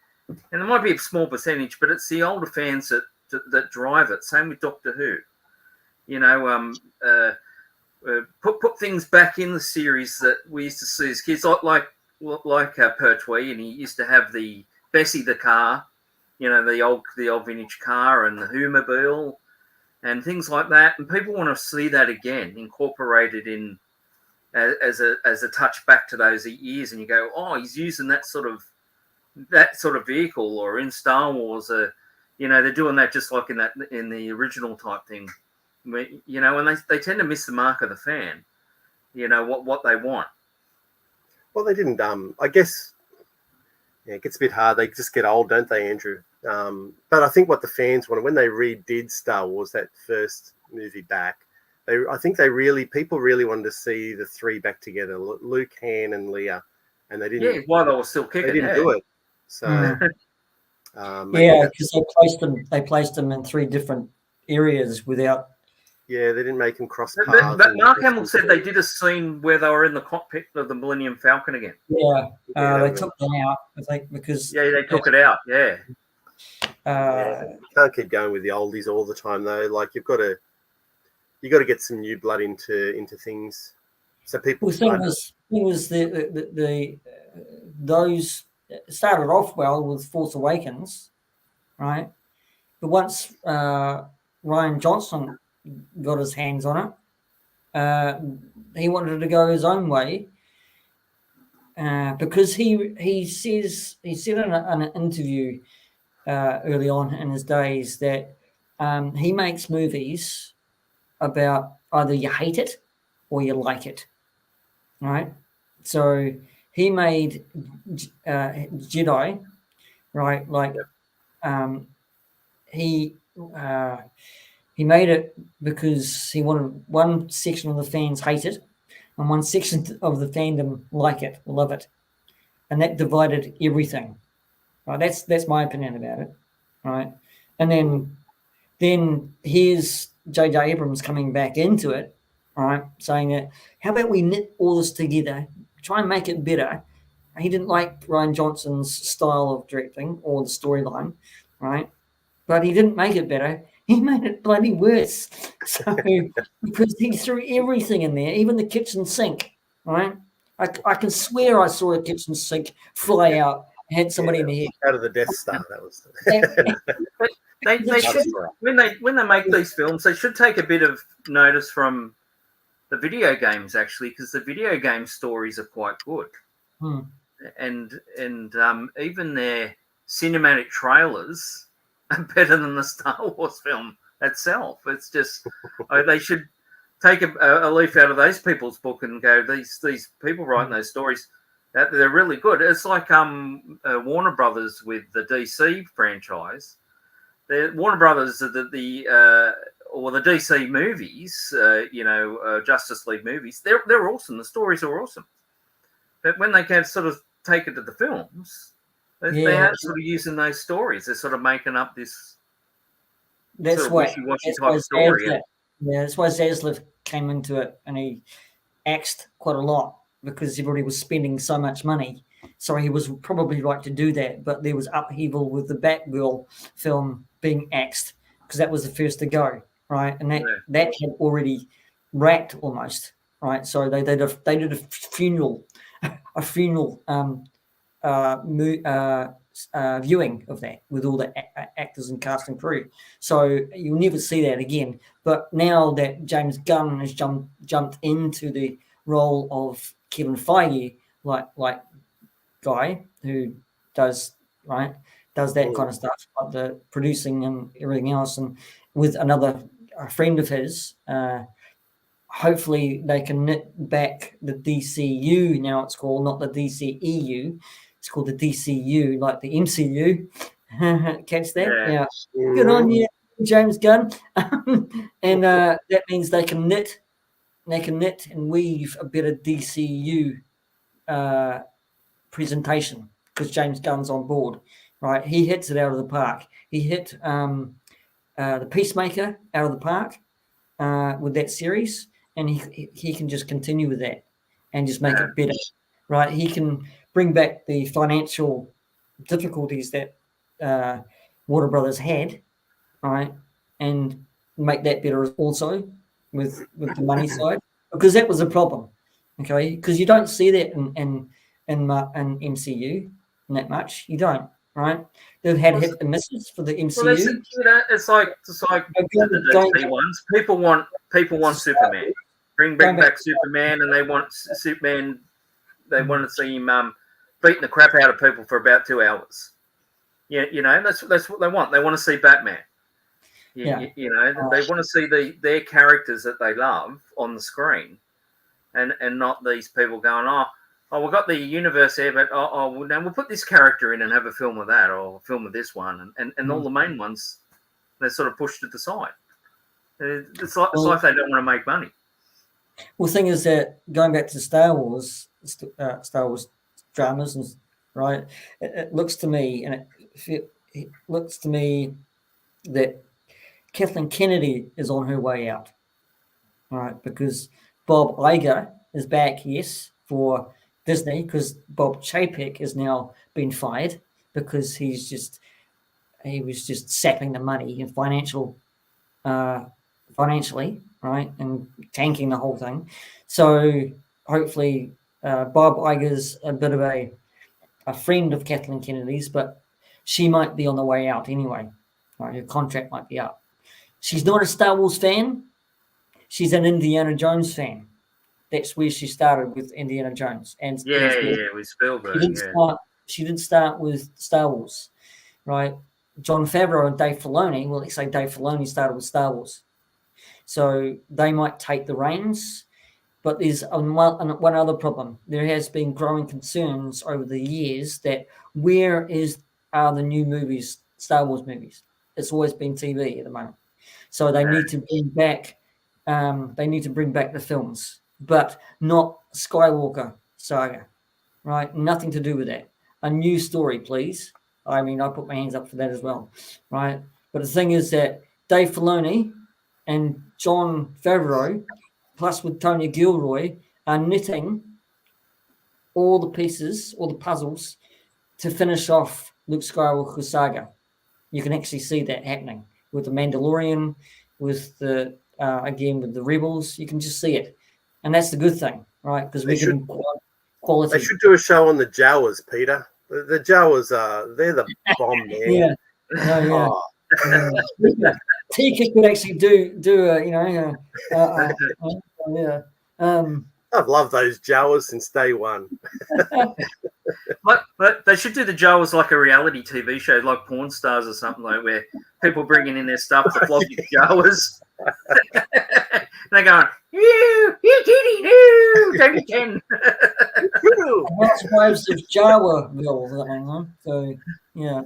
And it might be a small percentage, but it's the older fans that drive it. Same with Doctor Who. You know, put things back in the series that we used to see as kids, like Pertwee, and he used to have the Bessie the car, you know, the old vintage car and the Who-mobile and things like that, and people want to see that again incorporated in as a touch back to those years, and you go, he's using that sort of vehicle, or in Star Wars, you know, they're doing that just like in the original type thing, you know, and they tend to miss the mark of the fan, you know, what they want. Well, they didn't. I guess, yeah, it gets a bit hard. They just get old, don't they, Andrew? But I think what the fans wanted when they redid Star Wars, that first movie back, I think people really wanted to see the three back together, Luke, Han, and Leia, and they didn't. Yeah, while they were still kicking, they didn't do it. So, because they placed them in three different areas without. Yeah, they didn't make them cross paths. But Mark Hamill said they did a scene where they were in the cockpit of the Millennium Falcon again. Yeah, they took them out, I think, because they took it out. Yeah. You can't keep going with the oldies all the time, though. Like, you got to get some new blood into things, so people. Well, the thing was those started off well with Force Awakens, right? But once Rian Johnson got his hands on it, he wanted to go his own way, because he said in an interview early on in his days that he makes movies about either you hate it or you like it, right? So he made Jedi, right? Like he made it because he wanted one section of the fans hate it and one section of the fandom like it, love it, and that divided everything. Right, that's my opinion about it, right? And then here's J.J. Abrams coming back into it, right, saying that, how about we knit all this together, try and make it better. He didn't like Rian Johnson's style of directing or the storyline, right? But he didn't make it better. He made it bloody worse. So because he threw everything in there, even the kitchen sink, right? I can swear I saw a kitchen sink fly out. Had somebody in the head out of the Death Star. That was. They should, when they make these films, they should take a bit of notice from the video games, actually, because the video game stories are quite good, and even their cinematic trailers are better than the Star Wars film itself. It's just they should take a leaf out of those people's book and go, these people writing those stories. They're really good. It's like Warner Brothers with the DC franchise. Warner Brothers are the DC movies, Justice League movies. They're awesome. The stories are awesome. But when they can sort of take it to the films, they aren't sort of using those stories. They're sort of making up this wishy-washy type of story. That's why Zaslav came into it, and he axed quite a lot. because everybody was spending so much money. So he was probably right to do that. But there was upheaval with the Batgirl film being axed because that was the first to go, right? And that had already wrapped almost, right? So they did a funeral viewing of that with all the actors and cast and crew. So you'll never see that again. But now that James Gunn has jumped into the role of Kevin Feige, like guy who does that kind of stuff, like the producing and everything else, and with a friend of his, hopefully they can knit back the DCU. Now it's called not the DCEU, it's called the DCU, like the MCU. Catch that? Yeah. Good on you, James Gunn. And that means they can knit and weave a better DCU presentation because James Gunn's on board, right? He hits it out of the park. He hit the Peacemaker out of the park with that series, and he can just continue with that and just make it better, right? He can bring back the financial difficulties that Warner Brothers had, right, and make that better also with the money side, because that was a problem, okay? Because you don't see that in MCU that much. You don't, right? They've had hit and misses for the MCU. Well, it's like the DC ones. People want Superman. Bring back Superman, and they want Superman. They want to see him beating the crap out of people for about 2 hours. Yeah, that's what they want. They want to see Batman. They want to see their characters that they love on the screen, and not these people going, we've got the universe here, but now we'll put this character in and have a film of that, or a film of this one, and all the main ones, they're sort of pushed to the side. It's like they don't want to make money. Well, the thing is that going back to Star Wars dramas, and right, it looks to me, and it looks to me that Kathleen Kennedy is on her way out, right? Because Bob Iger is back, yes, for Disney, because Bob Chapek has now been fired because he was just sackling the money and financially, right, and tanking the whole thing. So hopefully Bob Iger's a bit of a friend of Kathleen Kennedy's, but she might be on the way out anyway. Right, her contract might be up. She's not a Star Wars fan. She's an Indiana Jones fan. That's where she started with Indiana Jones. And with Spielberg. She didn't start with Star Wars, right? Jon Favreau and Dave Filoni. Well, let's say Dave Filoni started with Star Wars, so they might take the reins. But there's one other problem. There has been growing concerns over the years that where are the new movies, Star Wars movies? It's always been TV at the moment. So they need to bring back. They need to bring back the films, but not Skywalker saga, right? Nothing to do with that. A new story, please. I mean, I put my hands up for that as well, right? But the thing is that Dave Filoni and Jon Favreau, plus with Tony Gilroy, are knitting all the pieces, all the puzzles, to finish off Luke Skywalker's saga. You can actually see that happening with the Mandalorian, with the with the Rebels. You can just see it, and that's the good thing, right? Because we're getting quality. They should do a show on the Jawas, Peter. The Jawas they're the bomb, man. Tika could actually do I've loved those Jawas since day one. But they should do the Jawas like a reality TV show, like Porn Stars or something, like where people bringing in their stuff to flog the Jawas. They're going, you kitty, you, don't be 10. Housewives of Jawaville. So yeah,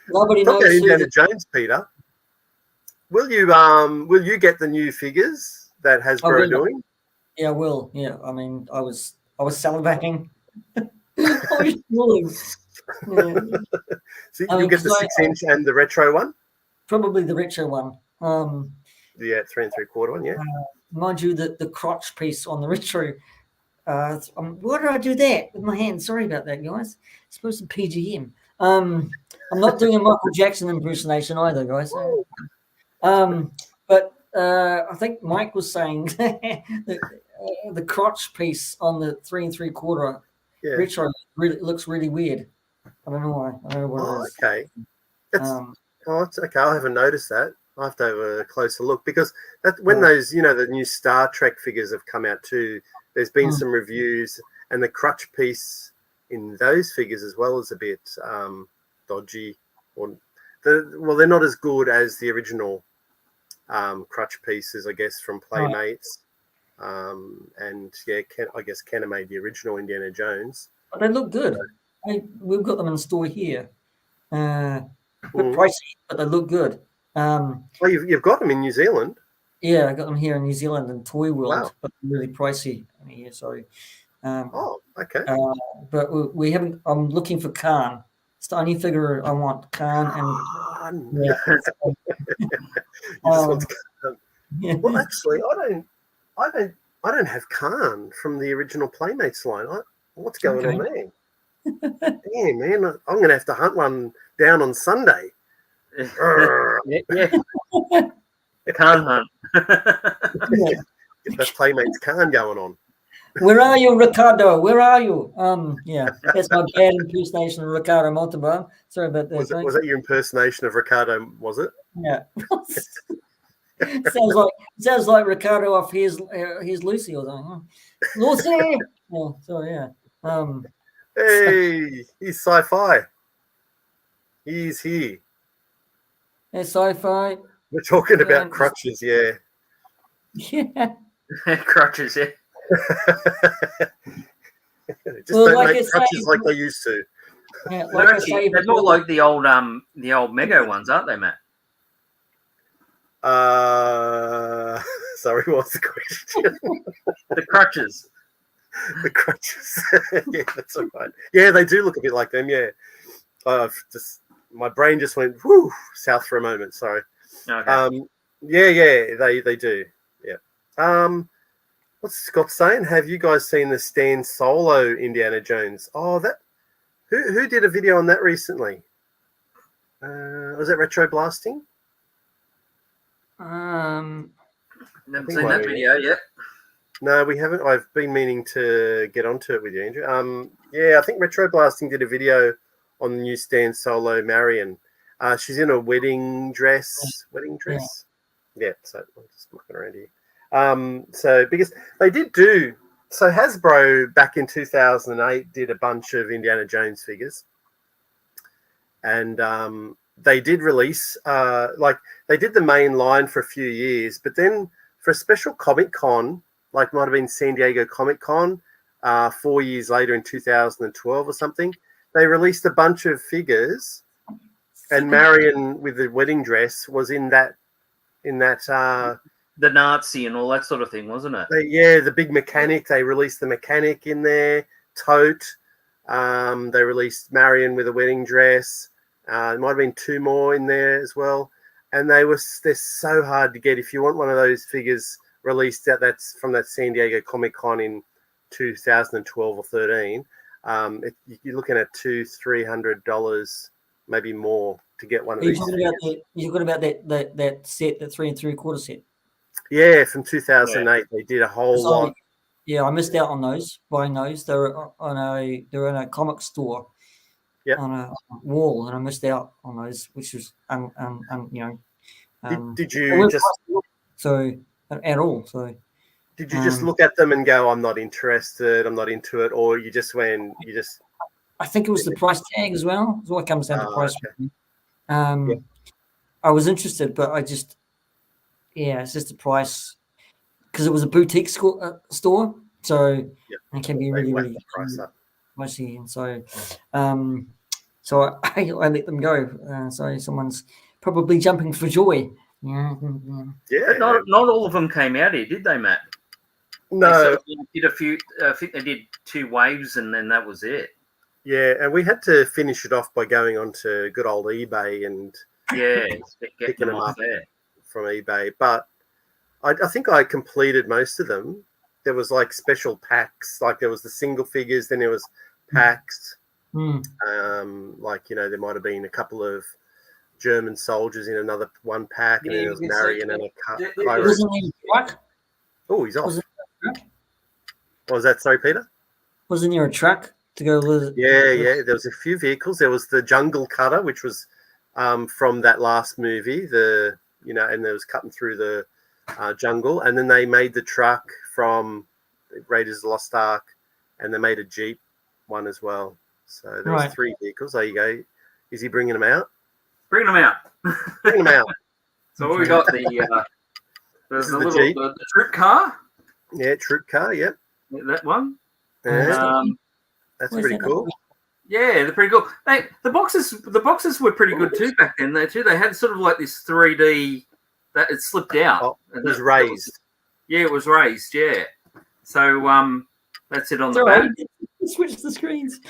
nobody knows. Indiana Jones, Peter. Will you get the new figures that Hasbro are doing? Yeah, I will. Yeah, I mean, I was salivating. I was drooling. So you'll get the 6-inch and the retro one? Probably the retro one. Yeah, 3 3/4 one, yeah. Mind you, the crotch piece on the retro why did I do that with my hand? Sorry about that, guys. It's supposed to be PGM. I'm not doing a Michael Jackson impersonation either, guys. But I think Mike was saying the crotch piece on the 3 3/4 retro really looks really weird. I don't know why. I don't know what it is. Okay. It's okay. I haven't noticed that. I have to have a closer look because when those, the new Star Trek figures have come out too, there's been some reviews, and the crutch piece in those figures as well is a bit dodgy. They're not as good as the original crutch pieces, I guess, from Playmates. And I guess Kenner made the original Indiana Jones. But they look good. We've got them in store here. A bit pricey, but they look good. You've got them in New Zealand. Yeah, I got them here in New Zealand in Toy World, but really pricey. Yeah, sorry. Okay. But we haven't. I'm looking for Khan. It's the only figure I want. Khan and. You just want Khan. Well, actually, I don't have Khan from the original Playmates line. What's going on there? Yeah, man, I'm going to have to hunt one down on Sunday. Yeah. Can't hunt. Get that Playmates Khan going on. Where are you, Ricardo? Where are you? Yeah, that's my bad impersonation of Ricardo Montalban. Sorry about that. Was that your impersonation of Ricardo? Was it? Yeah. sounds like Ricardo off Here's Lucy or something. Lucy. Oh, so yeah. Hey, he's sci-fi. He's here. Hey, sci-fi. We're talking about crutches, yeah. Yeah. Crutches, yeah. Just don't make crutches like they used to. Yeah, they're more like the old Mego ones, aren't they, Matt? Sorry, what's the question? The crutches. The crutches. Yeah, that's all right. Yeah, they do look a bit like them. Yeah, my brain just went south for a moment. Sorry. Okay. Yeah, they do. Yeah. What's Scott saying? Have you guys seen the Stan Solo Indiana Jones? Oh, who did a video on that recently? Was it Retro Blasting? Never seen that video yet. No, we haven't. I've been meaning to get onto it with you, Andrew. Yeah, I think Retro Blasting did a video on the new Stan Solo Marion. She's in a wedding dress. Yeah, so I'm just looking around here. So because they did so Hasbro back in 2008 did a bunch of Indiana Jones figures, and they did release they did the main line for a few years, but then for a special Comic Con, like might have been San Diego Comic Con, 4 years later in 2012 or something, they released a bunch of figures, and Marion with the wedding dress was in that. The Nazi and all that sort of thing, wasn't it? The big mechanic. They released the mechanic in there. Tote. They released Marion with a wedding dress. There might have been two more in there as well. And they're so hard to get. If you want one of those figures released that's from that San Diego Comic Con in 2012 or 13, you're looking at $200-$300, maybe more, to get one of these. You're talking about that set, that 3 3/4 set. Yeah, from 2008, they did a whole lot. Yeah, I missed out on those. Buying those, they were in a comic store, on a wall, and I missed out on those, which was Did you just at all? So did you just look at them and go, "I'm not interested. I'm not into it," or you just I think it was the price tag as well. It's all it comes down to price. Okay. I was interested, but I just. Yeah, it's just the price because it was a boutique store, so it can be really pricey, and so I let them go. So someone's probably jumping for joy. Yeah. But not all of them came out here, did they, Matt? No. They did a few. I think they did 2 waves, and then that was it. Yeah, and we had to finish it off by going on to good old eBay and picking them up there from eBay. But I think I completed most of them. there was like special packs. Like there was the single figures, then there was packs. Like, you know, there might have been a couple of German soldiers in another one pack, and then there was Marion and a Wasn't he a truck? Oh, he's off. Wasn't there a truck? What was that? Sorry, Peter? Wasn't there a truck to go with? Yeah. There was a few vehicles. There was the jungle cutter, which was from that last movie. And there was cutting through the jungle, and then they made the truck from Raiders of the Lost Ark, and they made a Jeep one as well. So there was 3 vehicles. There you go. Is he bringing them out? Bring them out. Bring them out. So we got there's the troop car. Yeah, troop car. Yep. That one. Yeah. That's pretty cool. Yeah, they're pretty cool. The boxes were pretty good too back then. They had sort of like this 3D that it slipped out. Oh, it was raised. It was raised. Yeah. So that's it on the back. Switch the screens.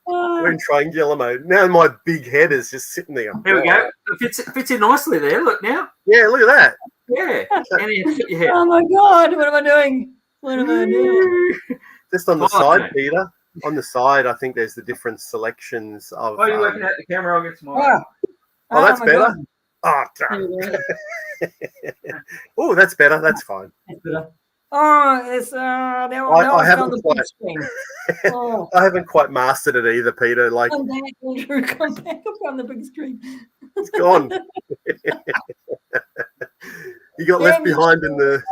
We're in triangular mode. Now my big head is just sitting there. There we go. It fits in nicely there. Look now. Yeah, look at that. Yeah. And you fit your head. Oh my God! What am I doing? What am I doing? Just on the side, Peter. On the side, I think there's the different selections of. Oh, you're working out the camera. I'll get some more. Oh, that's better. God. Oh, damn. Oh, that's better. That's fine. That's better. Oh, it's I haven't quite. Oh. I haven't quite mastered it either, Peter. Like, come back, Andrew. Come back up on the big screen. It's gone. You got left behind in the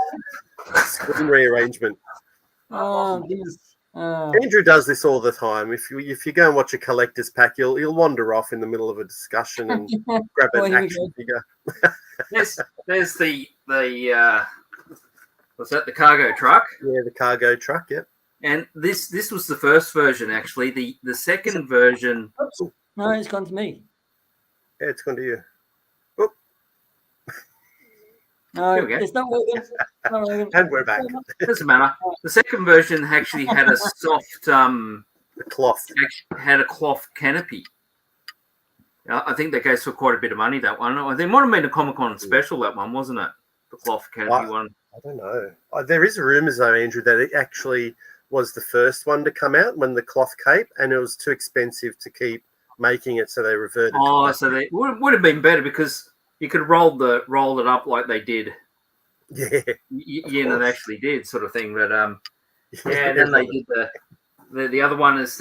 screen rearrangement. Oh, goodness. Andrew does this all the time. If you go and watch a collector's pack, he'll wander off in the middle of a discussion and grab an action figure. There's the what's that? The cargo truck. Yeah, the cargo truck. Yep. And this was the first version actually. The second version. No, it's gone to me. Yeah, it's gone to you. No, it's not working. And we're back. Doesn't matter. The second version actually had a soft the cloth. Had a cloth canopy. I think that goes for quite a bit of money. That one. There might have been a Comic-Con special. That one, wasn't it? The cloth canopy one. I don't know. There is rumours though, Andrew, that it actually was the first one to come out when the cloth cape, and it was too expensive to keep making it, so they reverted. Oh, so they would have been better because you could roll it up like they did. Yeah. They actually did sort of thing. But and then they did the other one is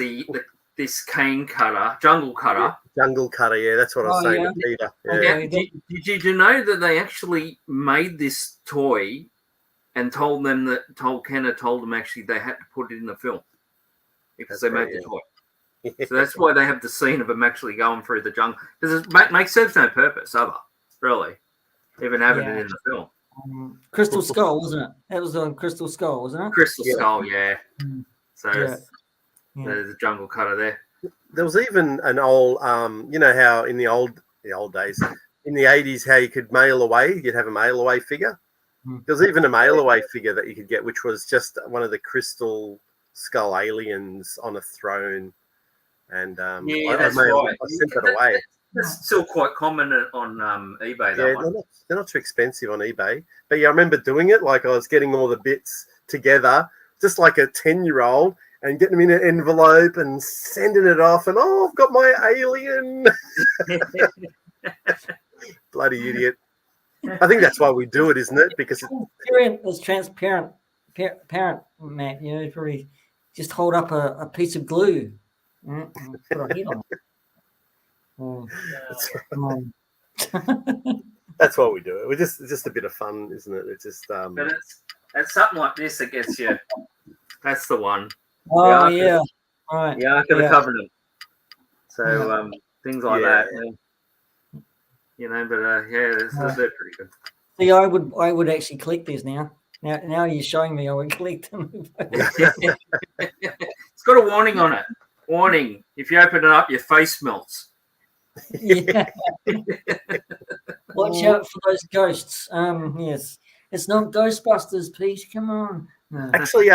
this cane cutter, jungle cutter. Jungle cutter, yeah, that's what I was saying to Peter. Yeah. Did you know that they actually made this toy and told them actually they had to put it in the film because they made the toy. So that's why they have the scene of them actually going through the jungle, because it makes serves no purpose other, really, even having it in the film. Crystal Skull, wasn't it? That was on Crystal Skull, wasn't it? Crystal Skull, yeah. So there's a jungle cutter there. There was even an old, you know how in the old days, in the 80s, how you could mail away, you'd have a mail away figure. There was even a mail away figure that you could get, which was just one of the Crystal Skull aliens on a throne. And I sent that away. That's still quite common on eBay. They're not too expensive on eBay. But yeah, I remember doing it. Like I was getting all the bits together, just like a 10-year-old, and getting them in an envelope and sending it off. And I've got my alien. Bloody idiot. I think that's why we do it, isn't it? Because it's transparent, Matt. You know, probably just hold up a piece of glue. Put a head on. That's why we do it. It's just a bit of fun, isn't it? It's just But it's something like this that gets you. That's the one. Oh yeah, right. The Ark of the Covenant. So things like that. You know, but they're pretty good. See, I would actually collect these now. Now you're showing me, I would collect them. It's got a warning on it. Warning: if you open it up, your face melts. Yeah. Watch out for those ghosts. Yes, it's not Ghostbusters, Pete. Come on. No. Actually,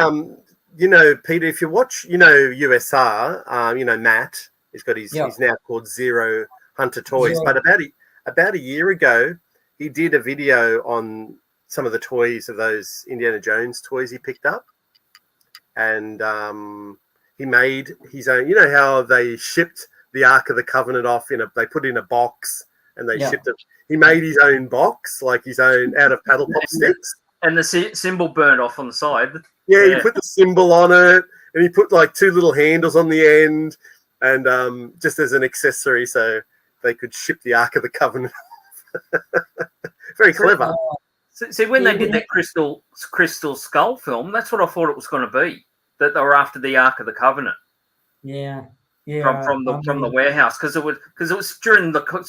you know, Peter, if you watch, you know, USR, you know, Matt, he's now called Zero Hunter Toys. But about a year ago, he did a video on some of the toys of those Indiana Jones toys he picked up, and he made his own. You know how they shipped the Ark of the Covenant off they put it in a box and they shipped it. He made his own box, like his own out of paddle pop sticks, and the symbol burned off on the side. Yeah, he put the symbol on it, and he put like 2 little handles on the end, and just as an accessory, so they could ship the Ark of the Covenant. Very clever. See, when they did that Crystal Skull film, that's what I thought it was going to be. That they were after the Ark of the Covenant. Yeah. From the warehouse, because it was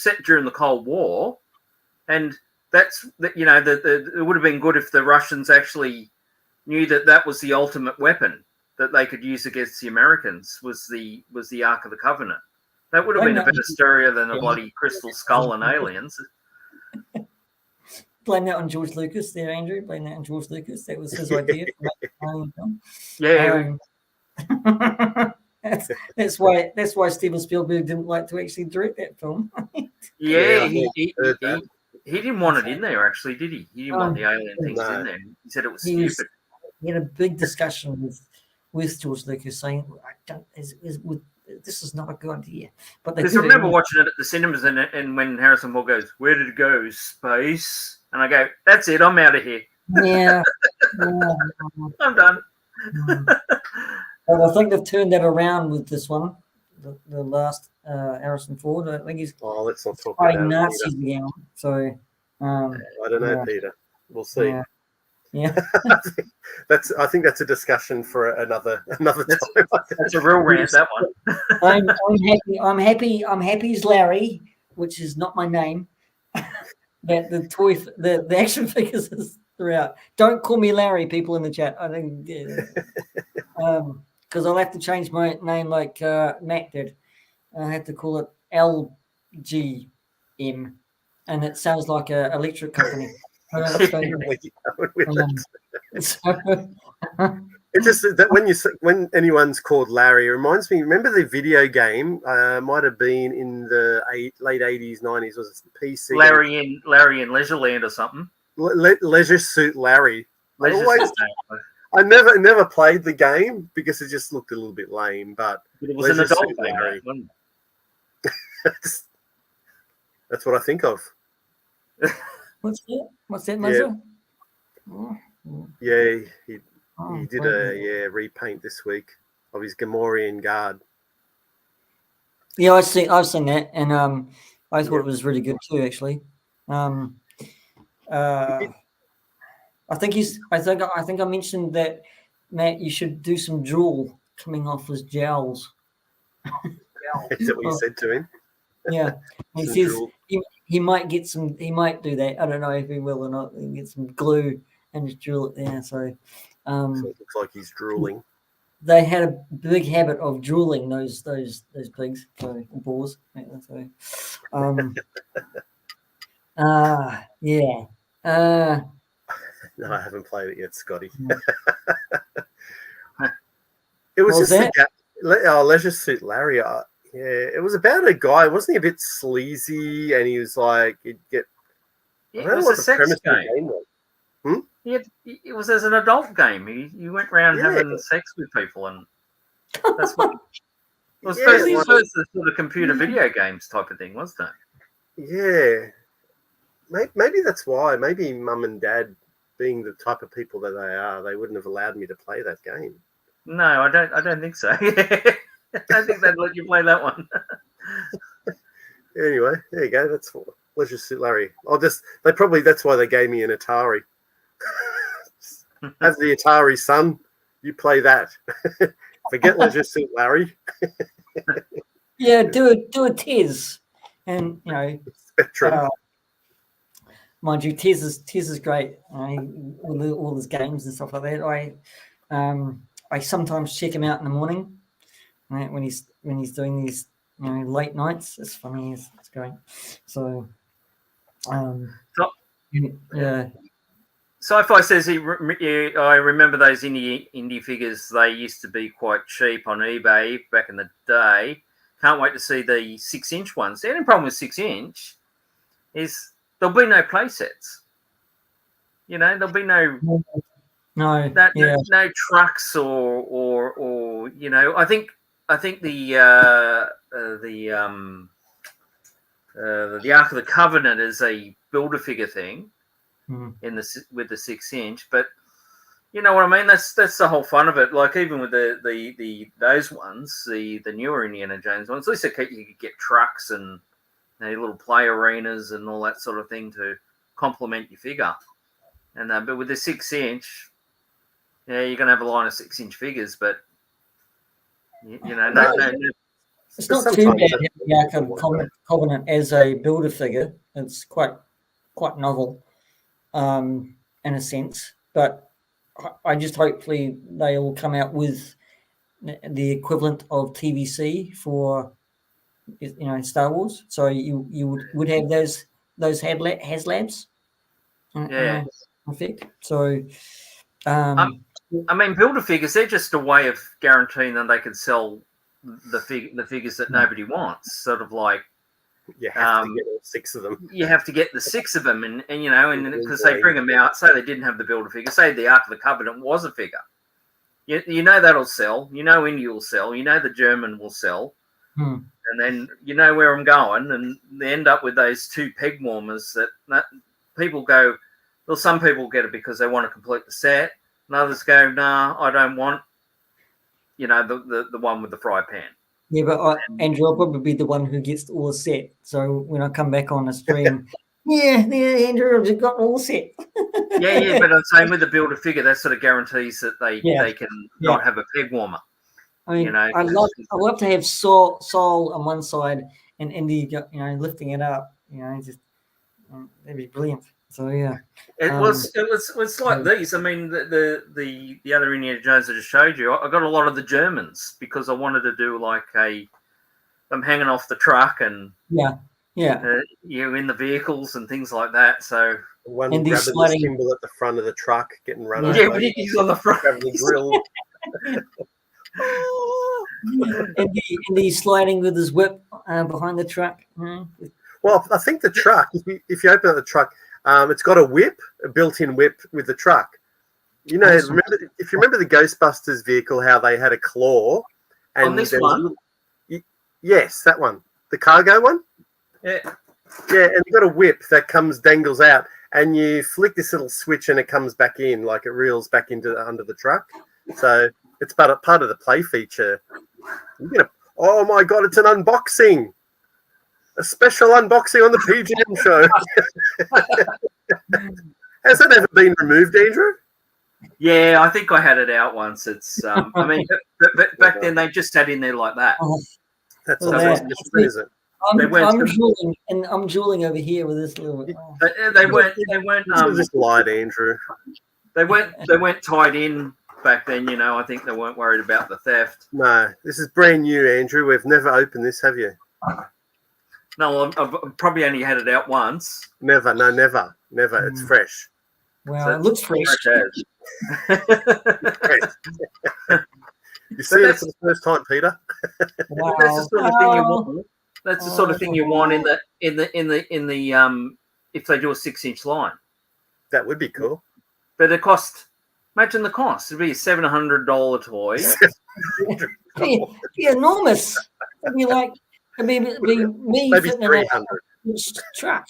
set during the Cold War, and it would have been good if the Russians actually knew that was the ultimate weapon that they could use against the Americans was the Ark of the Covenant. That would have been a better story than a bloody crystal skull and aliens. Blame that on George Lucas there, Andrew. Blame that on George Lucas. That was his idea. Yeah. That's why Steven Spielberg didn't like to actually direct that film. He didn't want it in there, actually, did he? He didn't want the alien things in there. He said it was stupid. He had a big discussion with George Lucas saying, this is not a good idea. Because I remember watching it at the cinemas, and when Harrison Ford goes, "Where did it go? Space?" And I go, "That's it. I'm out of here." Yeah. I'm done. But I think they've turned that around with this one, the last Harrison Ford. I think he's let's not talk about Nazis again. So I don't know, Peter. We'll see. Yeah. I think that's a discussion for another time. That's a real rant, that one. I'm happy as Larry, which is not my name. That the action figures is throughout. Don't call me Larry, people in the chat. I think because I'll have to change my name like Matt did. I have to call it LGM, and it sounds like an electric company. It's just that when anyone's called Larry, it reminds me. Remember the video game? Might have been in the late 80s, 90s. Was it PC? Larry in Leisureland or something. Leisure Suit Larry. I never played the game because it just looked a little bit lame. But it was an adult Larry. That's what I think of. What's that, Muzzo? Yeah, he did a repaint this week of his Gamorrean guard. Yeah, I've seen that, and I thought it was really good too, actually. I think I mentioned that, Matt, you should do some drool coming off his jowls. Is that what you said to him? Yeah, he says he might get some. He might do that. I don't know if he will or not. He get some glue and just drill it there. So it looks like he's drooling. They had a big habit of drooling those pigs, so boars. So, yeah. No, I haven't played it yet, Scotty. It was just Leisure Suit Larry. Yeah, it was about a guy. Wasn't he a bit sleazy? And he was like, he'd get. Yeah, it was a sex game. It was as an adult game. You went around having sex with people, and that's what. It was first the sort of computer video games type of thing, wasn't it? Yeah. Maybe that's why. Maybe Mum and Dad, being the type of people that they are, they wouldn't have allowed me to play that game. No, I don't think so. I don't think they'd let you play that one. Anyway, there you go. That's Leisure Suit Larry. That's why they gave me an Atari. Have the Atari, son. You play that. Forget Leisure Suit Larry. Yeah, do a Tiz, and Spectrum. Mind you, Tiz is great. All his games and stuff like that. I sometimes check him out in the morning. Right, when he's doing these late nights. It's funny. It's great. So, yeah. Sci-Fi says I remember those indie figures. They used to be quite cheap on eBay back in the day. Can't wait to see the 6-inch ones. The only problem with 6-inch is there'll be no play sets. You know, there'll be no trucks or you know. I think the Ark of the Covenant is a builder figure thing with the 6-inch, but you know what I mean. That's the whole fun of it. Like even with those ones, the newer Indiana Jones ones, at least you could get trucks and little play arenas and all that sort of thing to complement your figure. And but with the 6-inch, yeah, you're going to have a line of 6-inch figures, but you know, no. It's not too bad having the Ark of Covenant as a builder figure. It's quite novel, in a sense. But I just hopefully they all come out with the equivalent of TVC for Star Wars. So you would have those HasLabs. Yeah. Effect. So. I mean, builder figures, they're just a way of guaranteeing that they can sell the figures that nobody wants. Sort of like you have to get all 6 of them. You have to get the 6 of them, and because they bring them out. Say they didn't have the builder figure. Say the Ark of the Covenant was a figure. You know that'll sell. You know India will sell. You know the German will sell. And then you know where I'm going, and they end up with those 2 peg warmers that people go. Well, some people get it because they want to complete the set, and others go, "Nah, I don't want, the one with the fry pan." Yeah, but Andrew, I'll probably be the one who gets all set. So when I come back on the stream, Andrew, I've got all set. yeah, but I'm saying with the builder figure, that sort of guarantees that they can not have a peg warmer. I mean, I love to have Sol on one side and Indy, lifting it up. Just that'd be brilliant. So yeah, it was like these. I mean, the other Indiana Jones I just showed you, I got a lot of the Germans because I wanted to do like them hanging off the truck and in the vehicles and things like that. So one grabbing the symbol at the front of the truck, getting run over. Yeah, but he's on the front. Grabbing the grill. and he's sliding with his whip behind the truck. Well, I think the truck, if you open up the truck, it's got a built-in whip with the truck. If you remember the Ghostbusters vehicle, how they had a claw. And on this one? Yes, that one. The cargo one? Yeah. Yeah, and you've got a whip that dangles out, and you flick this little switch and it comes back in, like it reels back under the truck. So it's part of the play feature. Oh my God, it's an unboxing. A special unboxing on the P.G.M Show. Has that ever been removed, Andrew? Yeah, I think I had it out once. It's, I mean, but back then they just sat in there like that. That's is it? I'm drooling over here with this little. They weren't. Just lied, Andrew. They weren't tied in back then. I think they weren't worried about the theft. No, this is brand new, Andrew. We've never opened this, have you? No, I've probably only had it out once. Never. It's fresh. Well, so it looks fresh. You see it for the first time, Peter. Wow. That's the sort of thing you want. That's the sort of thing you want in the if they do a 6-inch line. That would be cool. But it cost. Imagine the cost. It'd be a $700 toy. It'd be enormous. It'd be like. Maybe me maybe sitting in a truck.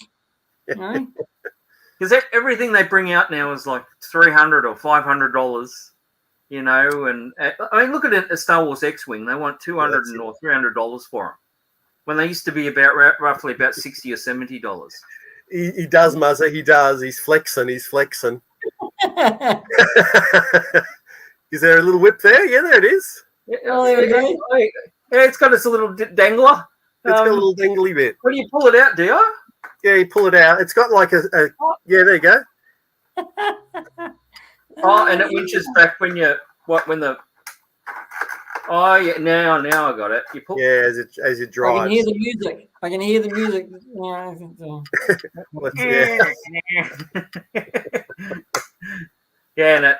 Because everything they bring out now is like $300 or $500. And I mean, look at a Star Wars X-wing. They want $200 or $300 for them, when they used to be roughly about $60 or $70. He does, Muzzer. He does. He's flexing. Is there a little whip there? Yeah, there it is. Yeah, it's got this little dangler. It's got a little dangly bit. When you pull it out, do you? Yeah, you pull it out. It's got like a yeah, there you go. And it winches back when the oh yeah, now I got it. You pull as it drives. I can hear the music. Yeah, and it.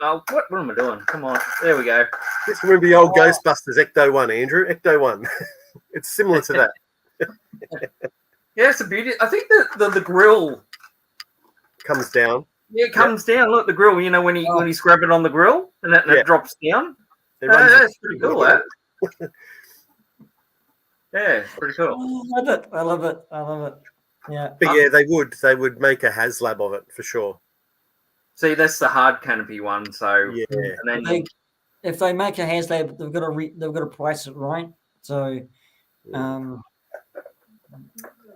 Oh, what am I doing? Come on, there we go. Just remember the old Ghostbusters Ecto 1, Andrew. Ecto 1. It's similar to that. Yeah, it's a beauty. I think the grill comes down. Yeah, it comes down. Look, the grill. You know when he's grabbing on the grill and it drops down. That's pretty cool. That. Yeah, it's pretty cool. I love it. Yeah. But yeah, they would make a HasLab of it for sure. See, that's the hard canopy one. So yeah, and then if they make a HasLab, they've got to price it right. So they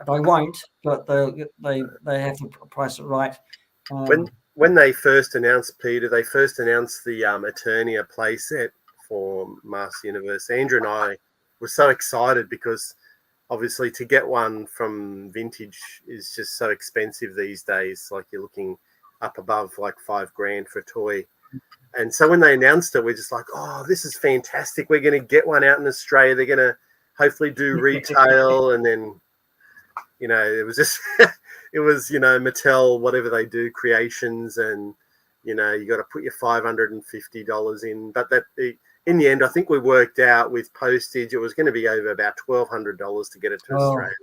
won't, but they have to price it right. When they first announced, Peter, they first announced the Eternia playset for Master Universe. Andrew and I were so excited because obviously to get one from vintage is just so expensive these days. Like you're looking up above like $5,000 for a toy. And so when they announced it, we're just like, oh, this is fantastic. We're going to get one out in Australia. They're going to hopefully do retail. And then, it was just, it was, Mattel, whatever they do, creations. And, you got to put your $550 in. But in the end, I think we worked out with postage, it was going to be over about $1,200 to get it to Australia.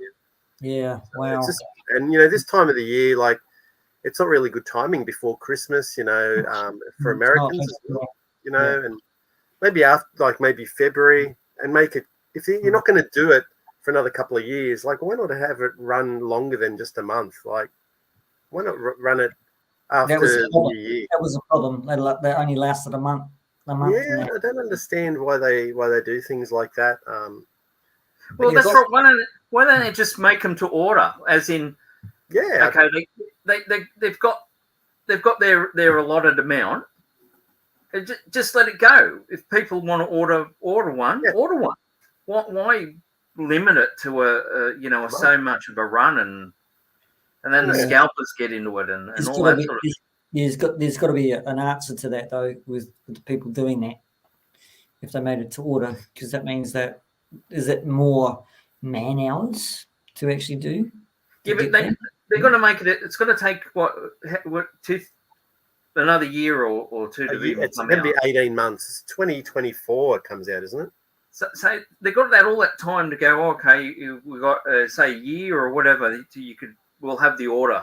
Yeah, so wow. And, this time of the year, like, it's not really good timing before Christmas, for Americans as well, and maybe after, maybe February, and make it, if you're not going to do it for another couple of years, like, why not have it run longer than just a month? Like, why not run it after the new year? That was a problem. They only lasted a month. Yeah, I don't understand why they do things like that. Well, that's right. Why don't they just make them to order? As in, okay, they've got their allotted amount. Just let it go. If people want to order one, order one. Why limit it to so much of a run and then the scalpers get into it and all that sort of thing. There's got to be an answer to that though, with the people doing that. If they made it to order, because that means that is it more man hours to actually do? Yeah, but they're going to make it. It's going to take another year or two to be. It's going to be 18 months. It's 2024 it comes out, isn't it? So they got all that time to go. Okay, we got say a year or whatever. We'll have the order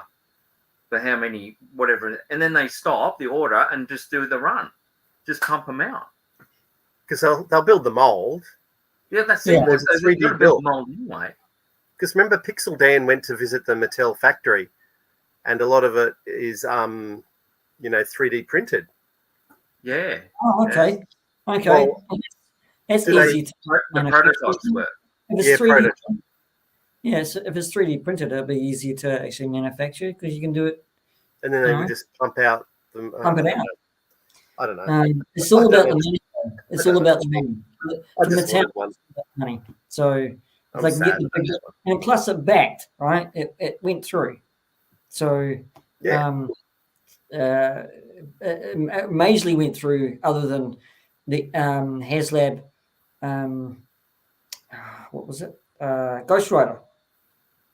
for how many, whatever, and then they stop the order and just do the run, just pump them out. Because they'll build the mold. Yeah, that's it. There's a 3D build mold anyway. Because remember, Pixel Dan went to visit the Mattel factory, and a lot of it is 3D printed. Yeah. Oh, okay. Yeah. Okay. Well, it's easy to the prototypes work. If it's 3D, so if it's 3D printed, it'll be easier to actually manufacture because you can do it. And then they would just pump out them. Pump it out. I don't know. It's all about the money. It's all about the money. I just wanted one. Money. So if they can get the big, and plus it backed, right? It went through. So it majorly went through, other than the HasLab. What was it? Ghost Rider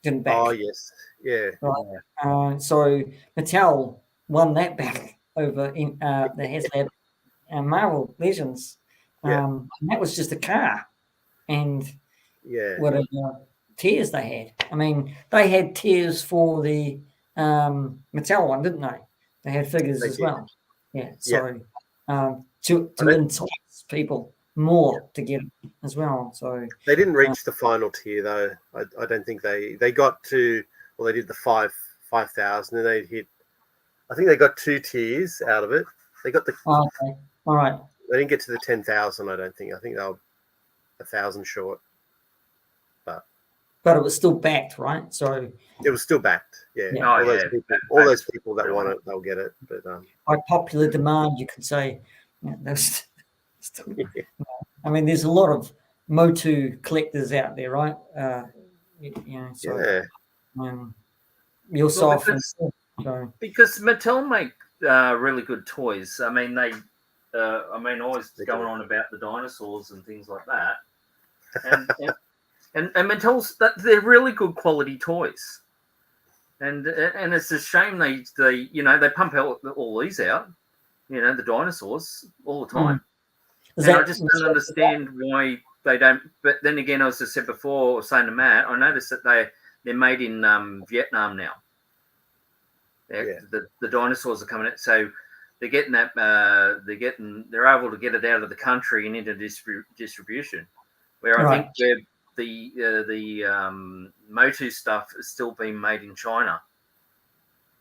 didn't back. Oh yes, yeah. Right. So Mattel won that back over in the HasLab and Marvel Legends. And that was just a car, and whatever tiers they had. I mean, they had tiers for the Mattel one, didn't they? They had figures as well. Yeah. So to entice people more to get it as well. So they didn't reach the final tier though. I don't think they got to. Well, they did the 5,000, and they hit. I think they got 2 tiers out of it. They got the. Okay. All right. They didn't get to the 10,000. I don't think. I think they were 1,000 short. But it was still backed, right? So it was still backed. Yeah. All those people that want it, they'll get it. But by popular demand, you could say. I mean, there's a lot of Motu collectors out there, right? Yourself. Because Mattel make really good toys. I mean, always going on about the dinosaurs and things like that. And Mattel's they're really good quality toys. And it's a shame they pump out all these out, the dinosaurs all the time. And I just don't understand why they don't. But then again, as I said before, saying to Matt, I noticed that they're made in Vietnam now. The dinosaurs are coming out, so they're getting that. They're able to get it out of the country and into distribution. Where I think the Motu stuff is still being made in China,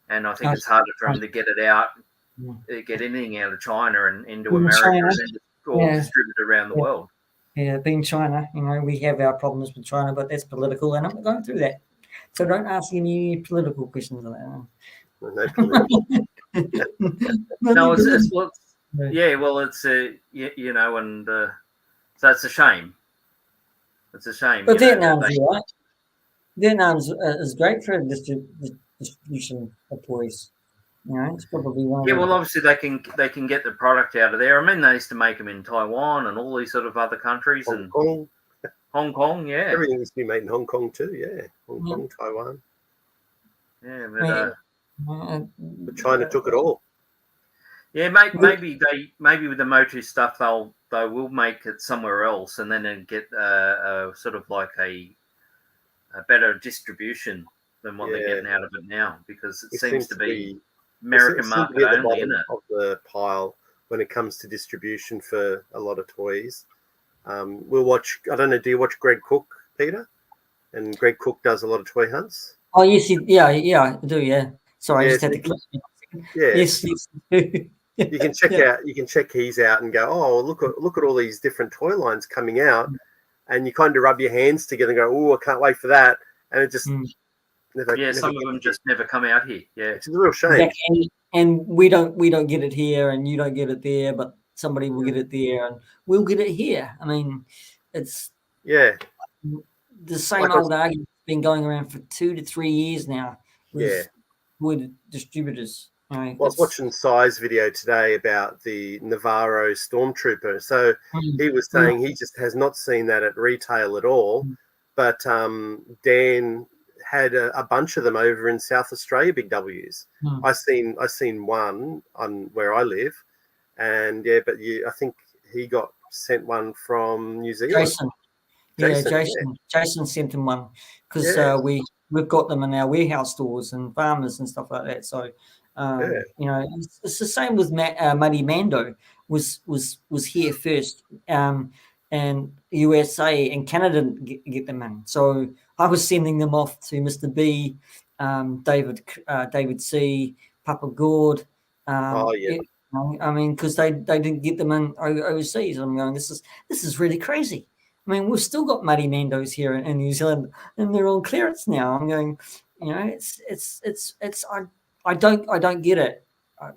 and I think it's harder for them to get it out, get anything out of China and into America or distribute around the world. Yeah, being China, we have our problems with China, but that's political, and I'm not going through that. So don't ask any political questions on that. No political. No, it's and so it's a shame. It's a shame. But Vietnam's right. Vietnam's is great for distribution of toys. It's probably one. Yeah, well, obviously they can get the product out of there. I mean, they used to make them in Taiwan and all these sort of other countries. Hong Kong, yeah. Everything used to be made in Hong Kong too, yeah. Hong Kong, Taiwan. Yeah, but China took it all. Yeah, maybe with the Motu stuff they will make it somewhere else, and then get sort of like a better distribution than what they're getting out of it now, because it seems to be American market only, isn't it? Of the pile when it comes to distribution for a lot of toys. We'll watch. I don't know. Do you watch Greg Cook, Peter? And Greg Cook does a lot of toy hunts. Oh yes, I do. Yeah. Sorry, I just had to click. Yeah. Yes. You can check out. You can check his out and go, oh, look at all these different toy lines coming out, and you kind of rub your hands together and go, oh, I can't wait for that, and it just some of them just never come out here. Yeah, it's a real shame. Exactly. And we don't get it here, and you don't get it there, but somebody will get it there, and we'll get it here. I mean, it's the same old argument been going around for 2 to 3 years now. With distributors. I was watching Sai's video today about the Navarro Stormtrooper. So he was saying he just has not seen that at retail at all. But Dan had a bunch of them over in South Australia, Big W's. I seen one on where I live, and I think he got sent one from New Zealand. Jason sent him one because we've got them in our warehouse stores and farmers and stuff like that. So it's the same with Muddy Mando was here first, and USA and Canada didn't get them in. So I was sending them off to Mr. B, David C, Papa Gord. I mean, because they didn't get them in overseas. I'm going, this is really crazy. I mean, we've still got Muddy Mandos here in New Zealand, and they're on clearance now. I'm going, I don't get it.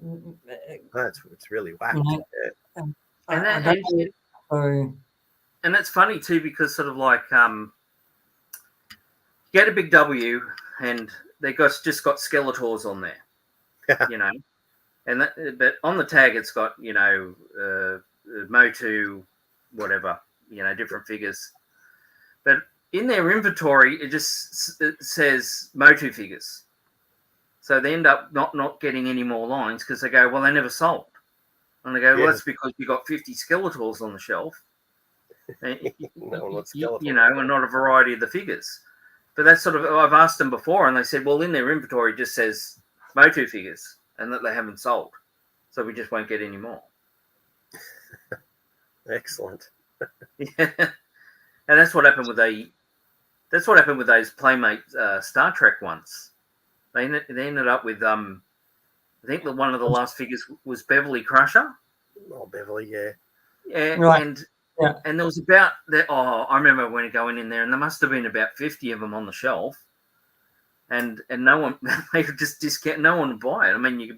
It's really whack. And that's funny too, because sort of like you get a Big W, and they just got Skeletors on there, and but on the tag it's got Motu, whatever. Different figures, but in their inventory it says Motu figures, so they end up not getting any more lines because they go, well, they never sold, and they go, well, that's because you got 50 Skeletors on the shelf, and not a variety of the figures. But that's sort of, I've asked them before, and they said, well, in their inventory it just says Motu figures, and that they haven't sold, so we just won't get any more. Excellent. Yeah, and that's what happened with those Playmate Star Trek ones. They ended up with I think one of the last figures was Beverly Crusher. Oh, Beverly, yeah. Yeah, right. And there was about that. Oh, I remember when going in there, and there must have been about 50 of them on the shelf, and no one, they could just discount. No one would buy it. I mean,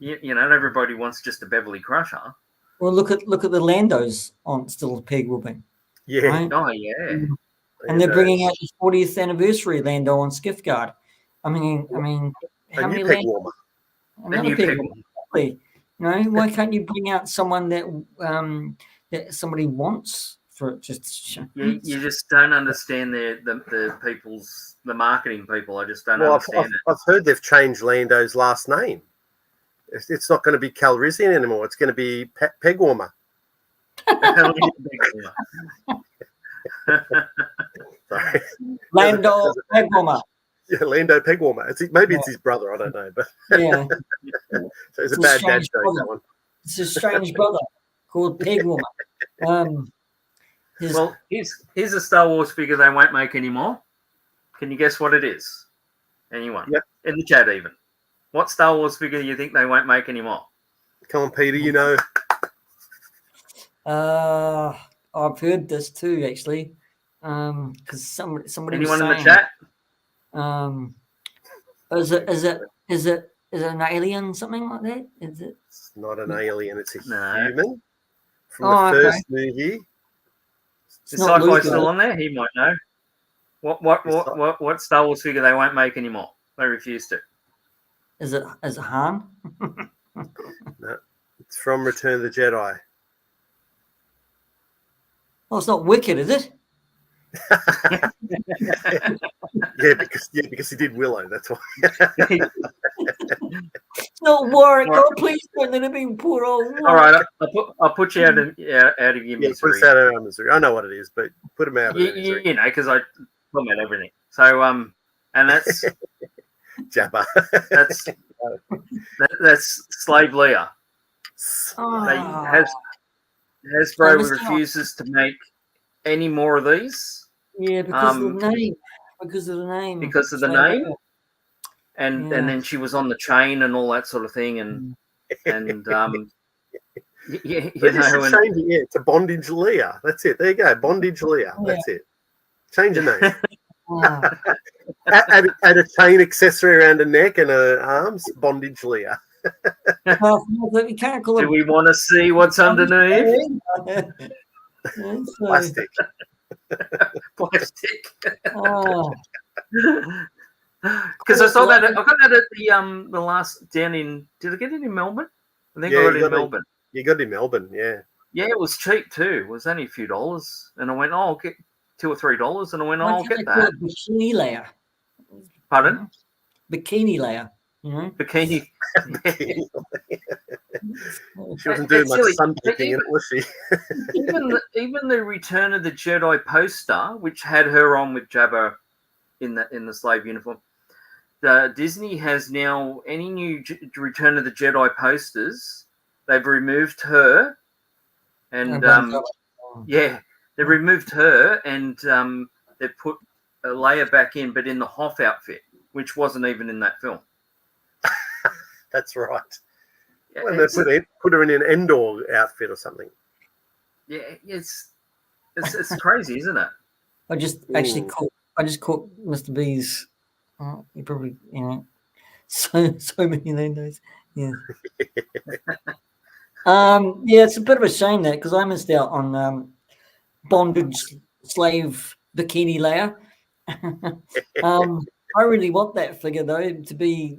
not everybody wants just a Beverly Crusher. Well, look at the Landos on still peg whooping. Yeah. Right? Oh, yeah. And they're bringing out the 40th anniversary Lando on Skiff Guard. I mean, how many peg warmer? Another peg warmer. Why can't you bring out someone that somebody wants for it? You just don't understand the marketing people. I just don't understand it. I've heard they've changed Lando's last name. It's not going to be Calrissian anymore. It's going to be Peg Warmer. Lando Peg Warmer. Yeah, Lando peg warmer. Maybe it's his brother. I don't know, but Yeah. So it's a bad dad joke. Brother. That one. It's a strange brother called Peg Warmer. Well, here's a Star Wars figure they won't make anymore. Can you guess what it is? Anyone? Yep. In the chat, even. What Star Wars figure do you think they won't make anymore? Come on, Peter. You know. I've heard this too, actually. Because somebody Anyone was in the saying, chat? Is it an alien, something like that? Is it? It's not an alien. It's a No. human from the first movie. Is Sci-Fi still on there? He might know. What Star Wars figure they won't make anymore? They refuse to. Is it Han? No, it's from Return of the Jedi. Oh, it's not Wicked, is it? because he did Willow. That's why. It's not Warwick. Oh, please don't let it be poor old Warwick. All right, I'll put you out of your misery. Put us out of our misery. I know what it is, but put them out of their misery. You know, because I put them out everything. So and that's Jabba. that's Slave Leia. Oh. Hasbro refuses to make any more of these. Yeah, because of the name. Because of the name. Because of the name. And then she was on the chain and all that sort of thing, and you know, change it to Bondage Leia. That's it. There you go, Bondage Leia. That's it. Change the name. add a chain accessory around her neck and her arms. Bondage Leia. You can't call it. Do we want to see what's underneath? Plastic. Plastic. Oh. Because I saw that. I got that at the last down in. Did I get it in Melbourne? I think I got it in Melbourne. You got it in Melbourne, yeah. Yeah, it was cheap too. It was only a few dollars, and I went, "Oh, I'll get $2 or $3," and I went, "Oh, I'll get that." Bikini layer. Pardon? Bikini layer. You know? Bikini. She wasn't doing much sunbathing in it, was she? even the Return of the Jedi poster, which had her on with Jabba in the slave uniform. Disney has now any new Return of the Jedi posters. They've removed her, and they've removed her, and they've put Leia back in, but in the Hoth outfit, which wasn't even in that film. That's right. Yeah, when they put her in an Endor outfit or something. Yeah, it's crazy, isn't it? I just caught Mr. B's. He probably, you know, so many Landos. Yeah. Yeah, it's a bit of a shame that because I missed out on bondage slave bikini layer. I really want that figure though to be,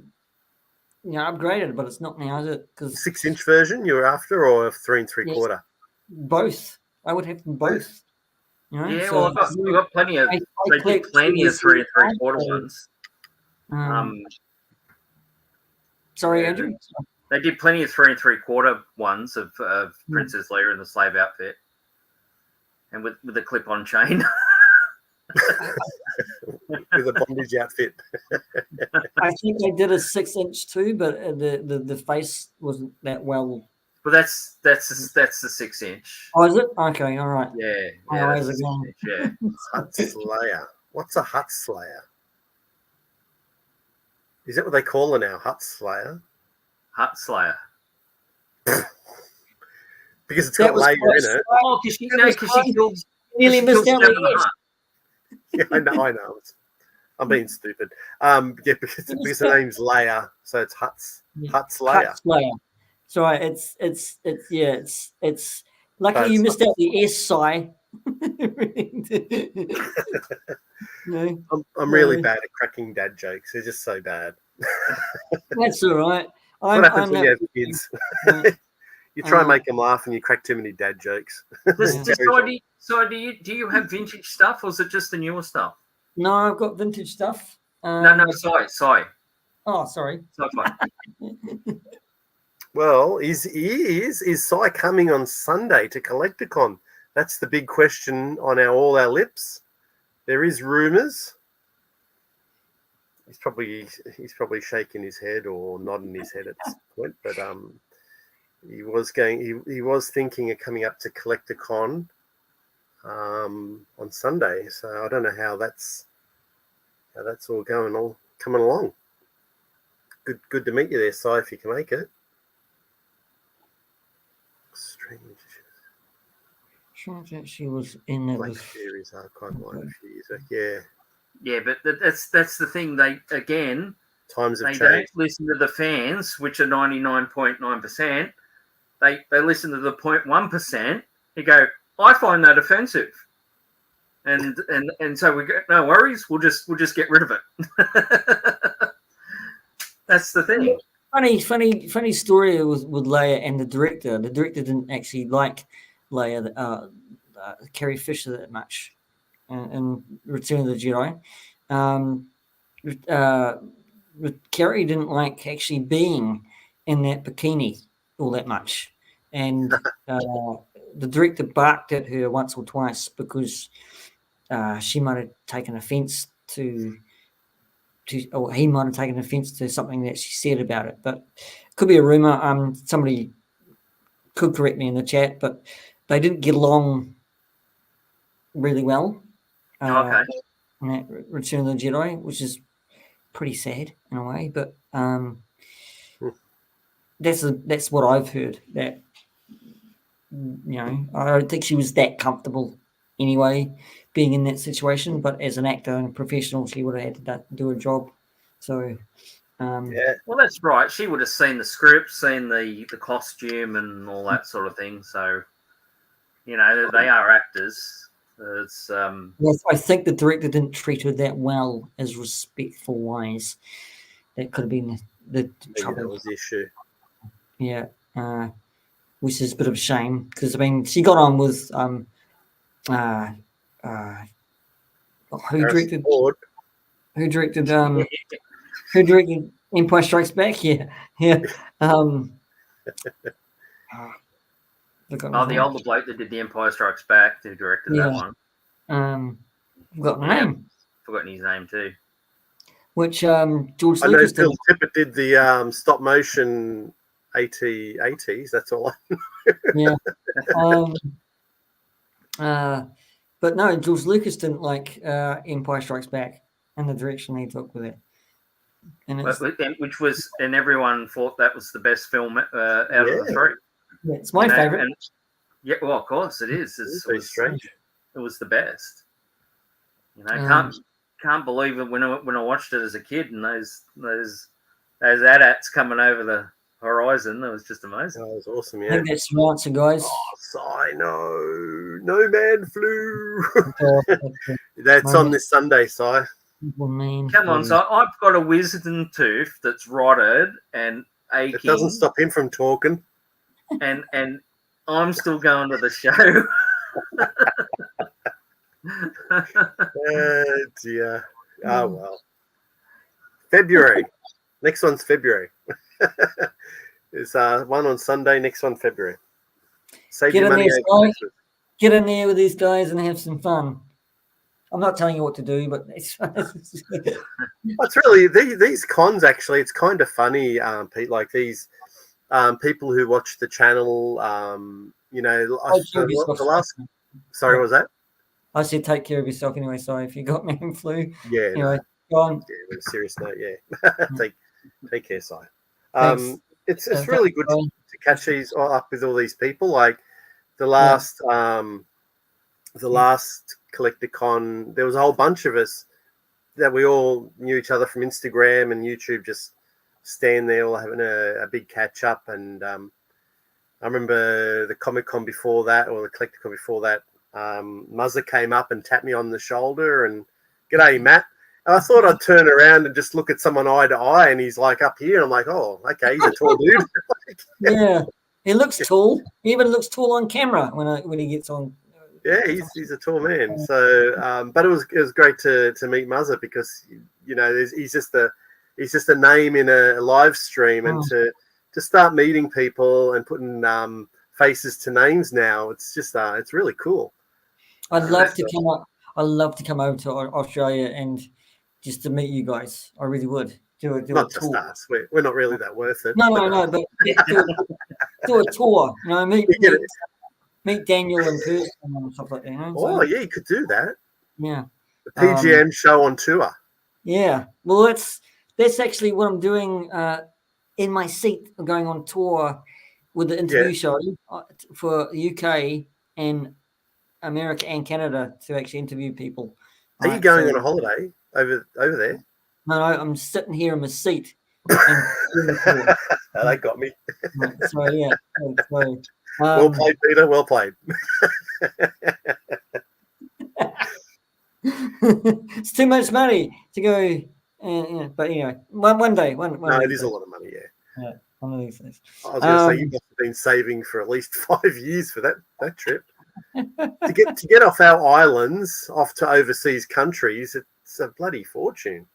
you know, upgraded, but it's not now, is it? Because 6-inch version you were after, or 3 3/4? Both. I would have them both. You know? Yeah, so well, I've got plenty of. They did plenty of 3 3/4 ones. Sorry, Andrew. They did plenty of 3 3/4 ones of Princess Leia in the slave outfit, and with the clip-on chain. With a bondage outfit. I think they did a 6-inch too, but the face wasn't that well. But that's the 6-inch. Oh, is it? Okay, all right. Yeah. Yeah. Hutt Slayer. What's a Hutt Slayer? Is that what they call her now? Hutt Slayer? Hutt Slayer. Because it's got Leia in it. Oh, because she killed. Nearly missed out. Yeah, I know. I'm being stupid. Yeah, because her name's Leia, so it's Hutt Slayer. Hutt Slayer. Sorry, it's lucky you missed out the S sigh. No. I'm really bad at cracking dad jokes. They're just so bad. That's all right. What happens when you have kids? You try and make them laugh, and you crack too many dad jokes. So do you have vintage stuff, or is it just the newer stuff? No, I've got vintage stuff. No, Sai. Oh, sorry. Sci-fi. Well, is Sai coming on Sunday to Collecticon? That's the big question on all our lips. There is rumours. he's probably shaking his head or nodding his head at this point. But he was thinking of coming up to CollectorCon on Sunday. So I don't know how that's all coming along. Good to meet you there, Si, if you can make it. Strange. She was in it. Black Series archive line a few years back. Yeah. Yeah, but that's the thing. They Times have they changed. don't listen to the fans, which are 99.9%. They listen to the 0.1%. You go, I find that offensive, and so we go, no worries. We'll just get rid of it. That's the thing. Funny story with Leia and the director. The director didn't actually like Leia, Carrie Fisher, that much in Return of the Jedi. Carrie didn't like actually being in that bikini all that much, and the director barked at her once or twice because she might have taken offence or he might have taken offence to something that she said about it. But it could be a rumor. Somebody could correct me in the chat, but they didn't get along really well. Okay. In that Return of the Jedi, which is pretty sad in a way, but that's what I've heard. That I don't think she was that comfortable anyway, being in that situation. But as an actor and a professional, she would have had to do a job. So, yeah. Well, that's right. She would have seen the script, seen the costume, and all that sort of thing. So, they are actors. It's yes, I think the director didn't treat her that well, as respectful wise. That could have been the trouble. That was the issue. Yeah, which is a bit of a shame because she got on with who directed Empire Strikes Back? Yeah. the older bloke that did the Empire Strikes Back, who directed that one. Forgotten the name. Forgotten his name too. Which George I know Lucas Phil did. Tippett did the stop motion AT-ATs. That's all. Yeah. But no, George Lucas didn't like Empire Strikes Back and the direction he took with it. And everyone thought that was the best film out of the three. Yeah, it's my favorite. Yeah, well, of course it is. It's very strange. It was the best. Can't believe it when I watched it as a kid and those AT-ATs coming over the horizon. That was just amazing. That was awesome. Yeah, I think that's the answer, guys. Oh, no man flew. That's on this Sunday, Si. Come on, Si. I've got a wisdom tooth that's rotted and aching. It doesn't stop him from talking. And I'm still going to the show. Dear. Oh well. February. Next one's February. There's one on Sunday, next one February. Save your money. Get in there with these guys and have some fun. I'm not telling you what to do, but it's really these cons. Actually, it's kind of funny, Pete. Like these people who watch the channel. The last. Sorry, what was that? I said take care of yourself anyway. Sorry if you got me in flu. Yeah. Anyway, go on. Yeah, on a serious note, yeah. take care, Si. It's really good to catch these up with all these people. Like the last CollectorCon, there was a whole bunch of us that we all knew each other from Instagram and YouTube, just stand there all having a big catch up. And I remember the Comic-Con before that, or the CollectorCon before that, Muzza came up and tapped me on the shoulder and "G'day, Matt." And I thought I'd turn around and just look at someone eye to eye, and he's like up here. And I'm like, oh, okay, he's a tall dude. Yeah, he looks tall. He even looks tall on camera when he gets on. Yeah, he's a tall man. So, but it was great to meet Muzza because he's just a name in a live stream, and to start meeting people and putting faces to names now, it's just it's really cool. I'd love to come over to Australia and just to meet you guys. I really would do a Not tour. just us. We're not really that worth it. No, but do a tour. You know, meet Daniel in person and stuff like that. You know? Oh, yeah, you could do that. Yeah. The P.G.M Show on tour. Yeah. Well, that's actually what I'm doing in my seat. I'm going on tour with the interview show for UK and America and Canada to actually interview people. Are you going on a holiday over there? No, I'm sitting here in my seat. And they got me. So yeah. Well played, Peter. Well played. It's too much money to go. But anyway, one day. No, it is a lot of money. Yeah. One of these things. I was going to say you must have been saving for at least 5 years for that trip. to get off our islands, off to overseas countries, it's a bloody fortune.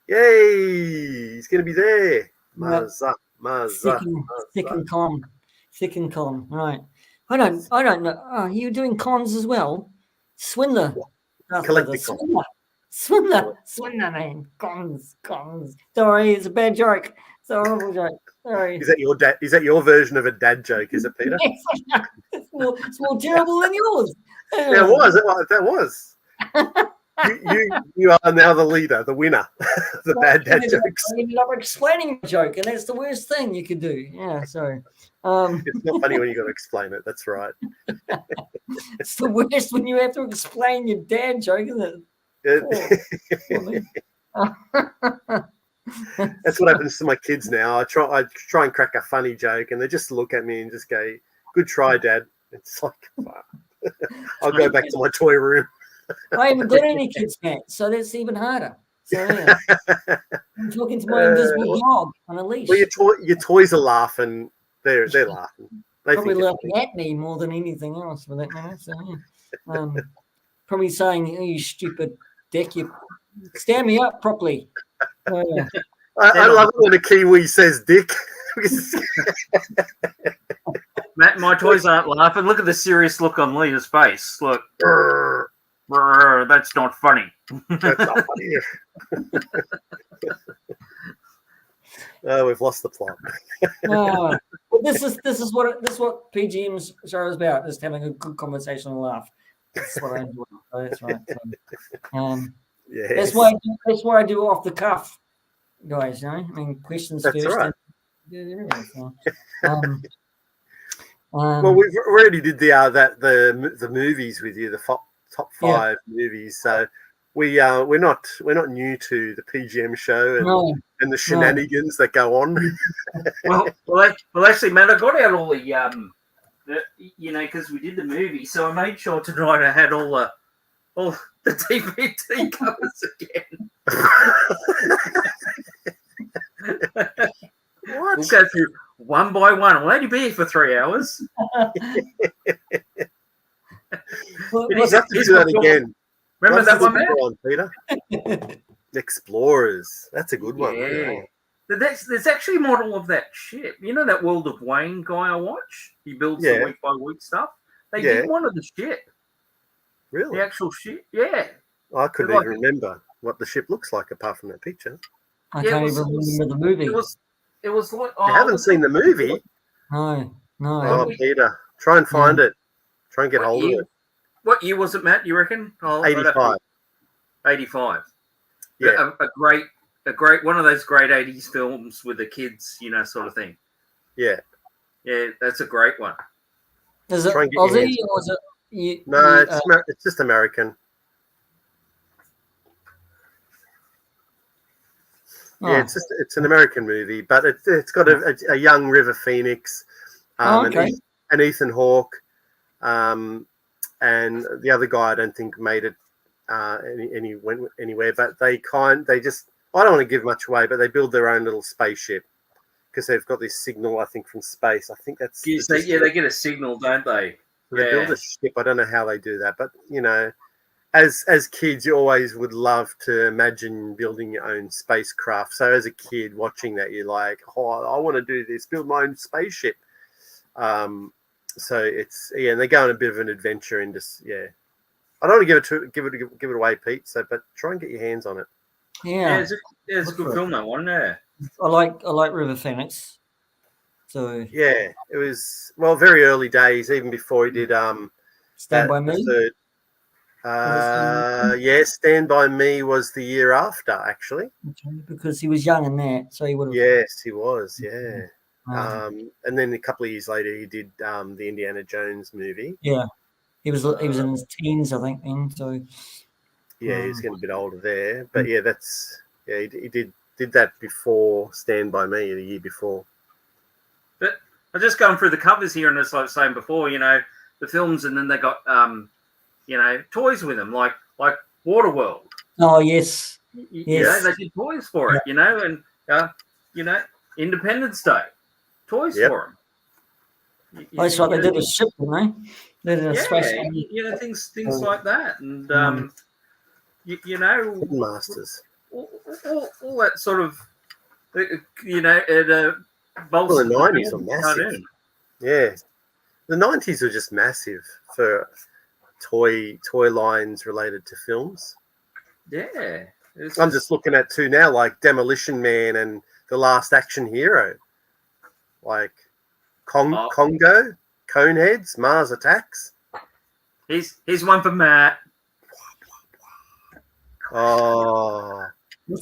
Yay! He's going to be there. Mazza. Thick and con. Right. I don't know. Oh, you doing cons as well? Swindler. Collective Swindler, man. Cons. Sorry, it's a bad joke. It's a horrible joke. Sorry. Is that your dad? Is that your version of a dad joke? Is it, Peter? Yes, it's more terrible than yours. Yeah, it was. That was. You are now the leader, the winner. The bad dad jokes. I ended up explaining the joke, and that's the worst thing you could do. Yeah, sorry. It's not funny when you got to explain it. That's right. It's the worst when you have to explain your dad joke, isn't it? That's what happens to my kids now. I try and crack a funny joke, and they just look at me and just go, "Good try, Dad." It's like, I'll go back to my toy room. I haven't got any kids, Matt, so that's even harder. So yeah. I'm talking to my invisible dog on a leash. Well, your toys are laughing. They're laughing. They probably laughing at me more than anything else, for that matter. So yeah. Probably saying, "Oh, you stupid dick, you stand me up properly." Yeah. I love it when a Kiwi says "dick." Matt, my toys aren't laughing. Look at the serious look on Leah's face. Look. That's not funny. That's not funny. Oh, we've lost the plot. Well, this is what P.G.M's show is about. Just having a good conversation and laugh. That's what I enjoy. So that's right. So, yes. That's why I do off the cuff, guys. You know, I mean, questions that's first. Right. So, well, we've already did the movies with you, the top 5 movies. So we're not new to the P.G.M show and the shenanigans that go on. well, actually, Matt, I got out all the because we did the movie, so I made sure tonight I had all the DVD covers again. What? We'll go through one by one. I'll only be here for 3 hours. We'll have to do that again. Remember that one, Peter? Explorers. That's a good one. Yeah. There's actually a model of that ship. You know that World of Wayne guy I watch? He builds the week by week stuff. They did one of the ship. Really? The actual ship. Yeah. I couldn't even remember what the ship looks like apart from that picture. I can't even remember the movie. It was like you haven't seen the movie? No. Oh, Peter, try and find it. Try and get hold of it. What year was it, Matt? You reckon? 85. 85. Yeah. A great one of those great 80s films with the kids, sort of thing. Yeah. Yeah, that's a great one. Is it Aussie or is it? No, it's just American. Yeah, it's an American movie, but it's got a young River Phoenix, and Ethan Hawke, and the other guy I don't think made it went anywhere. But they just I don't want to give much away, but they build their own little spaceship because they've got this signal I think from space. I think that's they get a signal, don't they? They build a ship. I don't know how they do that, but as kids, you always would love to imagine building your own spacecraft. So as a kid watching that, you're like, oh, I want to do this, build my own spaceship. So it's and they go on a bit of an adventure and just I don't want to give it away, Pete. So but try and get your hands on it. Yeah, it's a good film, that one. Yeah, I like River Phoenix. So yeah, it was very early days, even before he did Stand by Me. the third. Stand by Me was the year after, actually. Okay, because he was young in that, so he would have. Yes, he was. Yeah. And then a couple of years later, he did the Indiana Jones movie. Yeah, he was in his teens, I think. Then, so yeah, he's getting a bit older there. But yeah, he did that before Stand by Me the year before. But I'm just going through the covers here, and it's like I was saying before, the films, and then they got toys with them, like Waterworld. Oh yes, yes. They did toys for it, and Independence Day, toys for them. That's right. They did a ship, didn't they? They did a space. Things like that, and Masters. All that sort of, it bolstered the 90s were massive. Yeah, the 90s were just massive for toy lines related to films. Yeah, I'm just looking at two now, like Demolition Man and The Last Action Hero, like Congo, Coneheads, Mars Attacks. Here's one for Matt. Oh,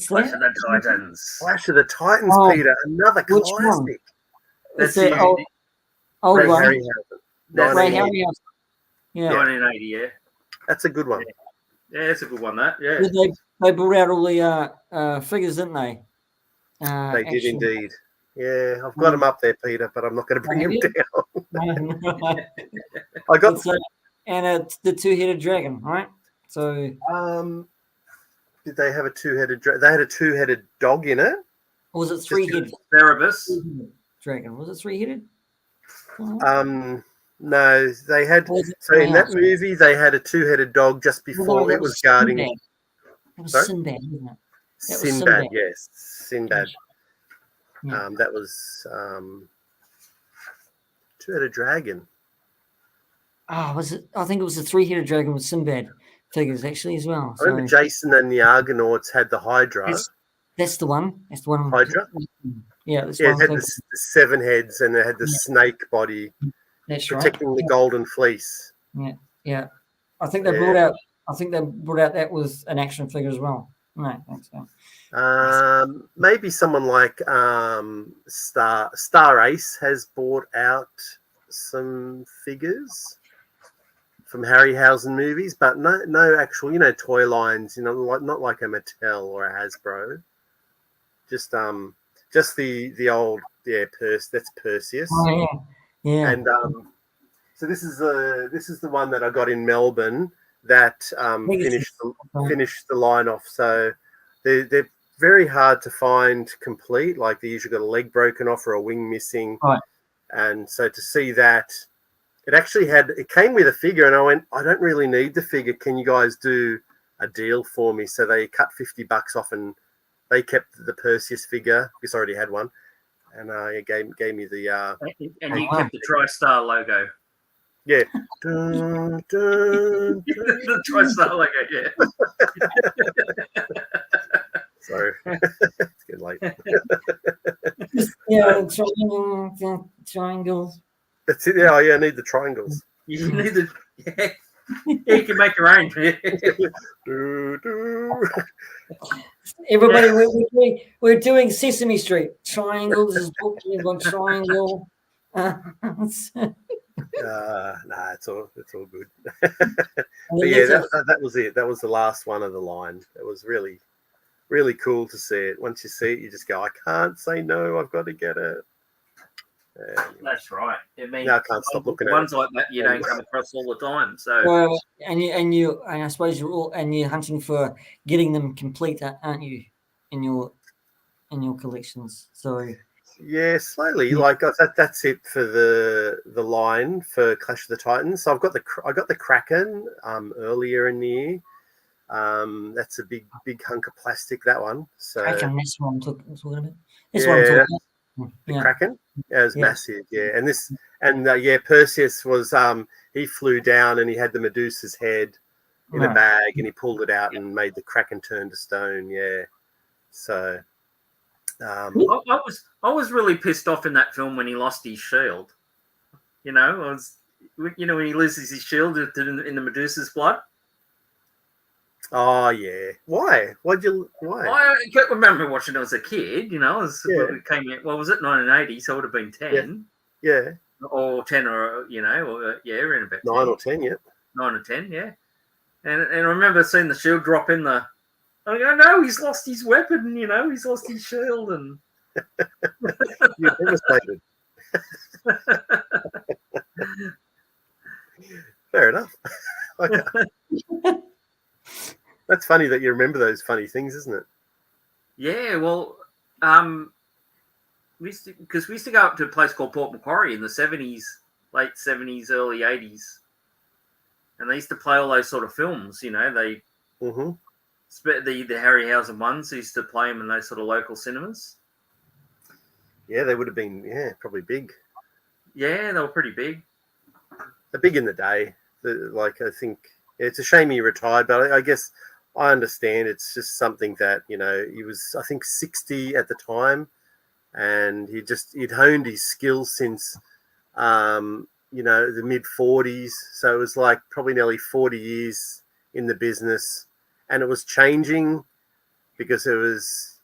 Clash of the Titans. Clash of the Titans, Peter. Another classic. That's it. Old Ray one. Harryhausen. Ray Harryhausen. Yeah. 1980. Yeah. That's a good one. Yeah, that's a good one. That. Yeah. They brought out all the figures, didn't they? They did indeed. Yeah, I've got them up there, Peter, but I'm not going to bring them down. I got and the two-headed dragon, right? So did they have a two-headed dragon? They had a two-headed dog in it. Or was it three-headed? Cerebus Dragon. Was it three-headed? No, they had. So in that movie, they had a two-headed dog just before it was guarding. It was Sinbad, wasn't it? Sinbad, yes, Sinbad. Yeah. That was two-headed dragon. Was it? I think it was the three-headed dragon with Sinbad figures actually as well. I remember Jason and the Argonauts had the Hydra. That's the one. That's the one. Hydra. Yeah, that's it had the 7 heads and it had the snake body. That's protecting the golden fleece. Yeah. I think they brought out. That was an action figure as well. No, I think so. Maybe someone like Star Ace has bought out some figures from Harryhausen movies, but no actual, toy lines, not like a Mattel or a Hasbro. Just the old, that's Perseus. Oh, yeah. And so this is the one that I got in Melbourne that finished the line off. So they're very hard to find complete. Like they usually got a leg broken off or a wing missing. Right. And so to see that, it came with a figure, and I went, I don't really need the figure. Can you guys do a deal for me? So they cut $50 off, and they kept the Perseus figure because I already had one, and it gave me the. And you kept the TriStar logo. Yeah. The TriStar logo. Yeah. Sorry, it's getting late. Triangles. That's it. Yeah, I need the triangles. You need the. Yeah. You can make your own. Everybody, we're doing Sesame Street. Triangles is talking about triangle. It's all good. But yeah, that was it. That was the last one of the line. It was really, really cool to see it. Once you see it, you just go, I can't say no. I've got to get it. That's right. I can't stop looking at ones it. like that you don't come across all the time. So and I suppose you're hunting for getting them complete, aren't you? In your collections. So yeah, slowly. Like that's it for the line for Clash of the Titans. So I got the Kraken earlier in the year. That's a big hunk of plastic. That one. So Kraken. That's what I'm talking about. The Kraken. Yeah, it was massive. Yeah, and Perseus was he flew down and he had the Medusa's head in a bag and he pulled it out and made the Kraken turn to stone. Yeah. So I was really pissed off in that film when he lost his shield. You know, when he loses his shield in the Medusa's blood. Oh yeah, why? Why? I can't remember watching it as a kid. It came out. Well, was it 1980? So it would have been 10. Yeah. Or 10, or around about 9 or 10. Yeah. 9 or 10. Yeah. And I remember seeing the shield drop in the. I go, no, he's lost his weapon. He's lost his shield, and you're devastated. Fair enough. That's funny that you remember those funny things, isn't it? Yeah, well, we used to go up to a place called Port Macquarie in the 70s, late 70s, early 80s, and they used to play all those sort of films. They the Harryhausen ones. They used to play them in those sort of local cinemas. Yeah, they would have been probably big. Yeah, they were pretty big. They're big in the day. I think it's a shame he retired, but I guess I understand. It's just something that he was, I think, 60 at the time, and he'd honed his skills since the mid 40s. So it was like probably nearly 40 years in the business, and it was changing because there was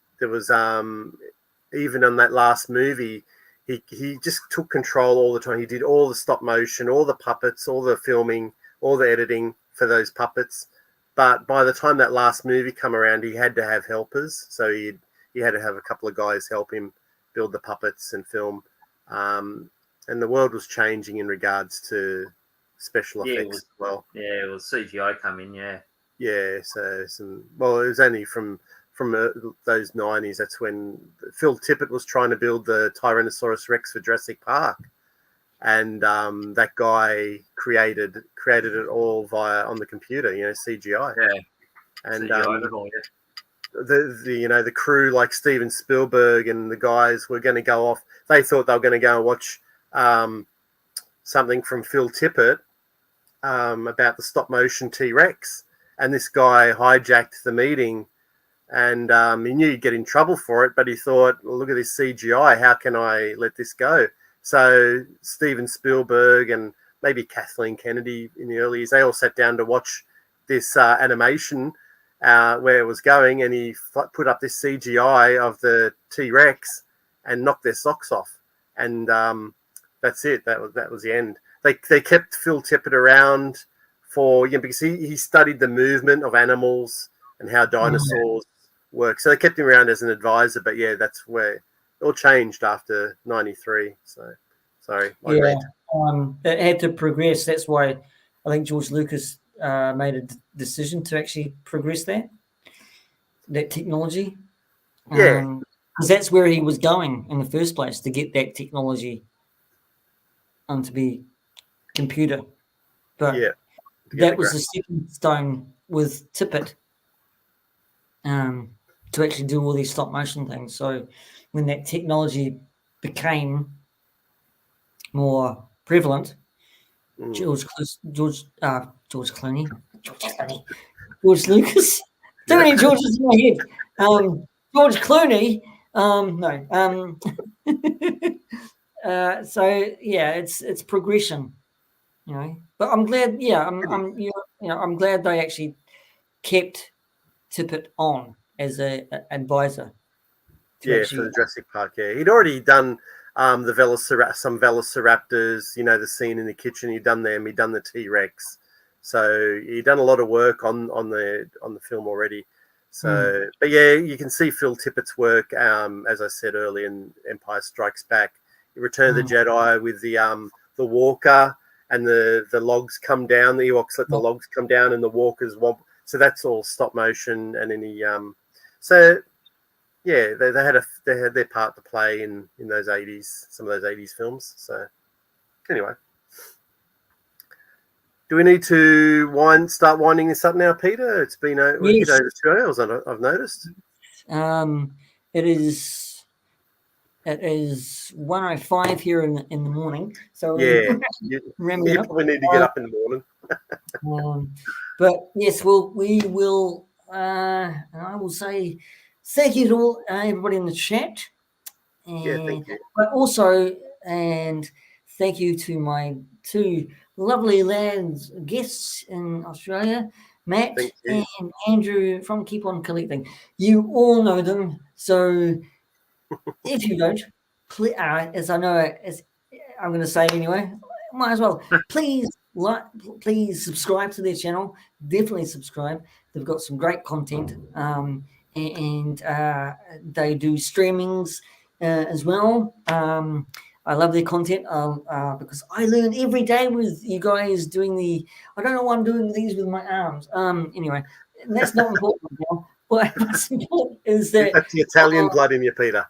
even on that last movie. He just took control all the time. He did all the stop motion, all the puppets, all the filming, all the editing for those puppets. But by the time that last movie come around, he had to have helpers. So he had to have a couple of guys help him build the puppets and film. And the world was changing in regards to special effects as well. Yeah, it was CGI coming, yeah. Yeah, so it was only from those 90s. That's when Phil Tippett was trying to build the Tyrannosaurus Rex for Jurassic Park, and that guy created it all on the computer, CGI. Yeah, and CGI, the crew like Steven Spielberg and the guys were going to go off. They thought they were going to go and watch something from Phil Tippett about the stop motion T-Rex, and this guy hijacked the meeting. And he knew he'd get in trouble for it, but he thought, well, look at this CGI. How can I let this go? So Steven Spielberg and maybe Kathleen Kennedy in the early years, they all sat down to watch this animation where it was going, and he put up this CGI of the T-Rex and knocked their socks off. And that's it. That was the end. They kept Phil Tippett around because he studied the movement of animals and how dinosaurs work. So they kept him around as an advisor, but yeah, that's where it all changed after 93. So sorry. It had to progress. That's why I think George Lucas made a decision to actually progress that technology. Yeah. Because that's where he was going in the first place, to get that technology to be computer. But that was the stepping stone with Tippett. To actually do all these stop motion things. So when that technology became more prevalent, George Clooney, George Lucas, too many Georges in my head. George Clooney, so yeah, it's progression, But I'm glad, I'm glad they actually kept Tippett on as an advisor. For the Jurassic Park. Yeah, he'd already done some Velociraptors. The scene in the kitchen. He'd done them. He'd done the T-Rex. So he'd done a lot of work on the film already. So, but yeah, you can see Phil Tippett's work. As I said earlier, in Empire Strikes Back, he Return of the Jedi with the walker, and the logs come down. The Ewoks let the logs come down, and the walkers wobble. So that's all stop motion, and any so yeah, they had their part to play in those 80s, some of those 80s films. So anyway, do we need to start winding this up now, Peter? It's been we hit over 2 hours. I've noticed. It is 1:05 here in the morning. So you probably need to get up in the morning. But yes, we will. I will say thank you to all everybody in the chat. Yeah, thank you. But also, and thank you to my two lovely lads guests in Australia, Matt and Andrew from Keep On Collecting. You all know them, so if you don't, please, as I know, as I'm going to say anyway, might as well. Please subscribe to their channel. Definitely subscribe. They've got some great content, and they do streamings as well. I love their content because I learn every day with you guys doing the. I don't know why I'm doing these with my arms. Anyway, that's not important now. What's important is that that's the Italian blood in you, Peter.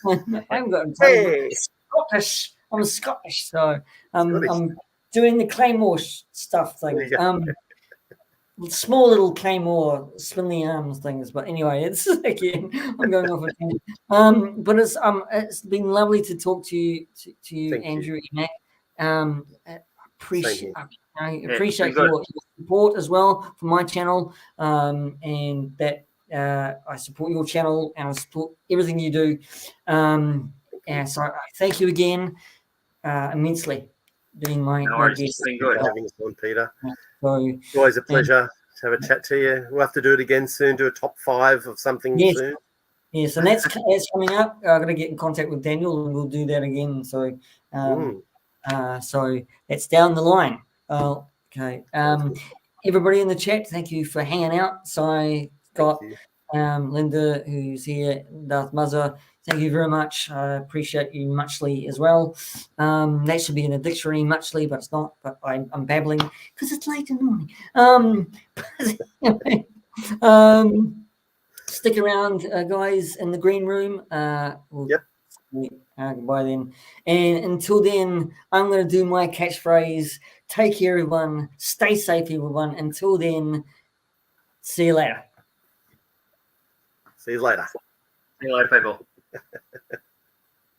I haven't got Italian. Scottish. I'm Scottish, so Scottish. I'm doing the Claymore stuff things. Small little Claymore spin the arms things, but anyway, it's again I'm going off a tangent. But it's been lovely to talk to you, Andrew and Matt. I appreciate your support as well for my channel, and that I support your channel and I support everything you do. And so I thank you again immensely being my guest. It's been good having us on, Peter. So, it's always a pleasure to have a chat to you. We'll have to do it again soon, do a top 5 of something soon. Yes, and that's coming up. I'm going to get in contact with Daniel and we'll do that again. So, so that's down the line. Okay. Everybody in the chat, thank you for hanging out. So, Scott, Linda, who's here, Darth Muzzer, thank you very much. I appreciate you muchly as well. That should be in a dictionary, muchly, but it's not. But I'm babbling because it's late in the morning. Stick around, guys, in the green room. Goodbye then. And until then, I'm going to do my catchphrase. Take care, everyone. Stay safe, everyone. Until then, see you later. See you later. See you later, people.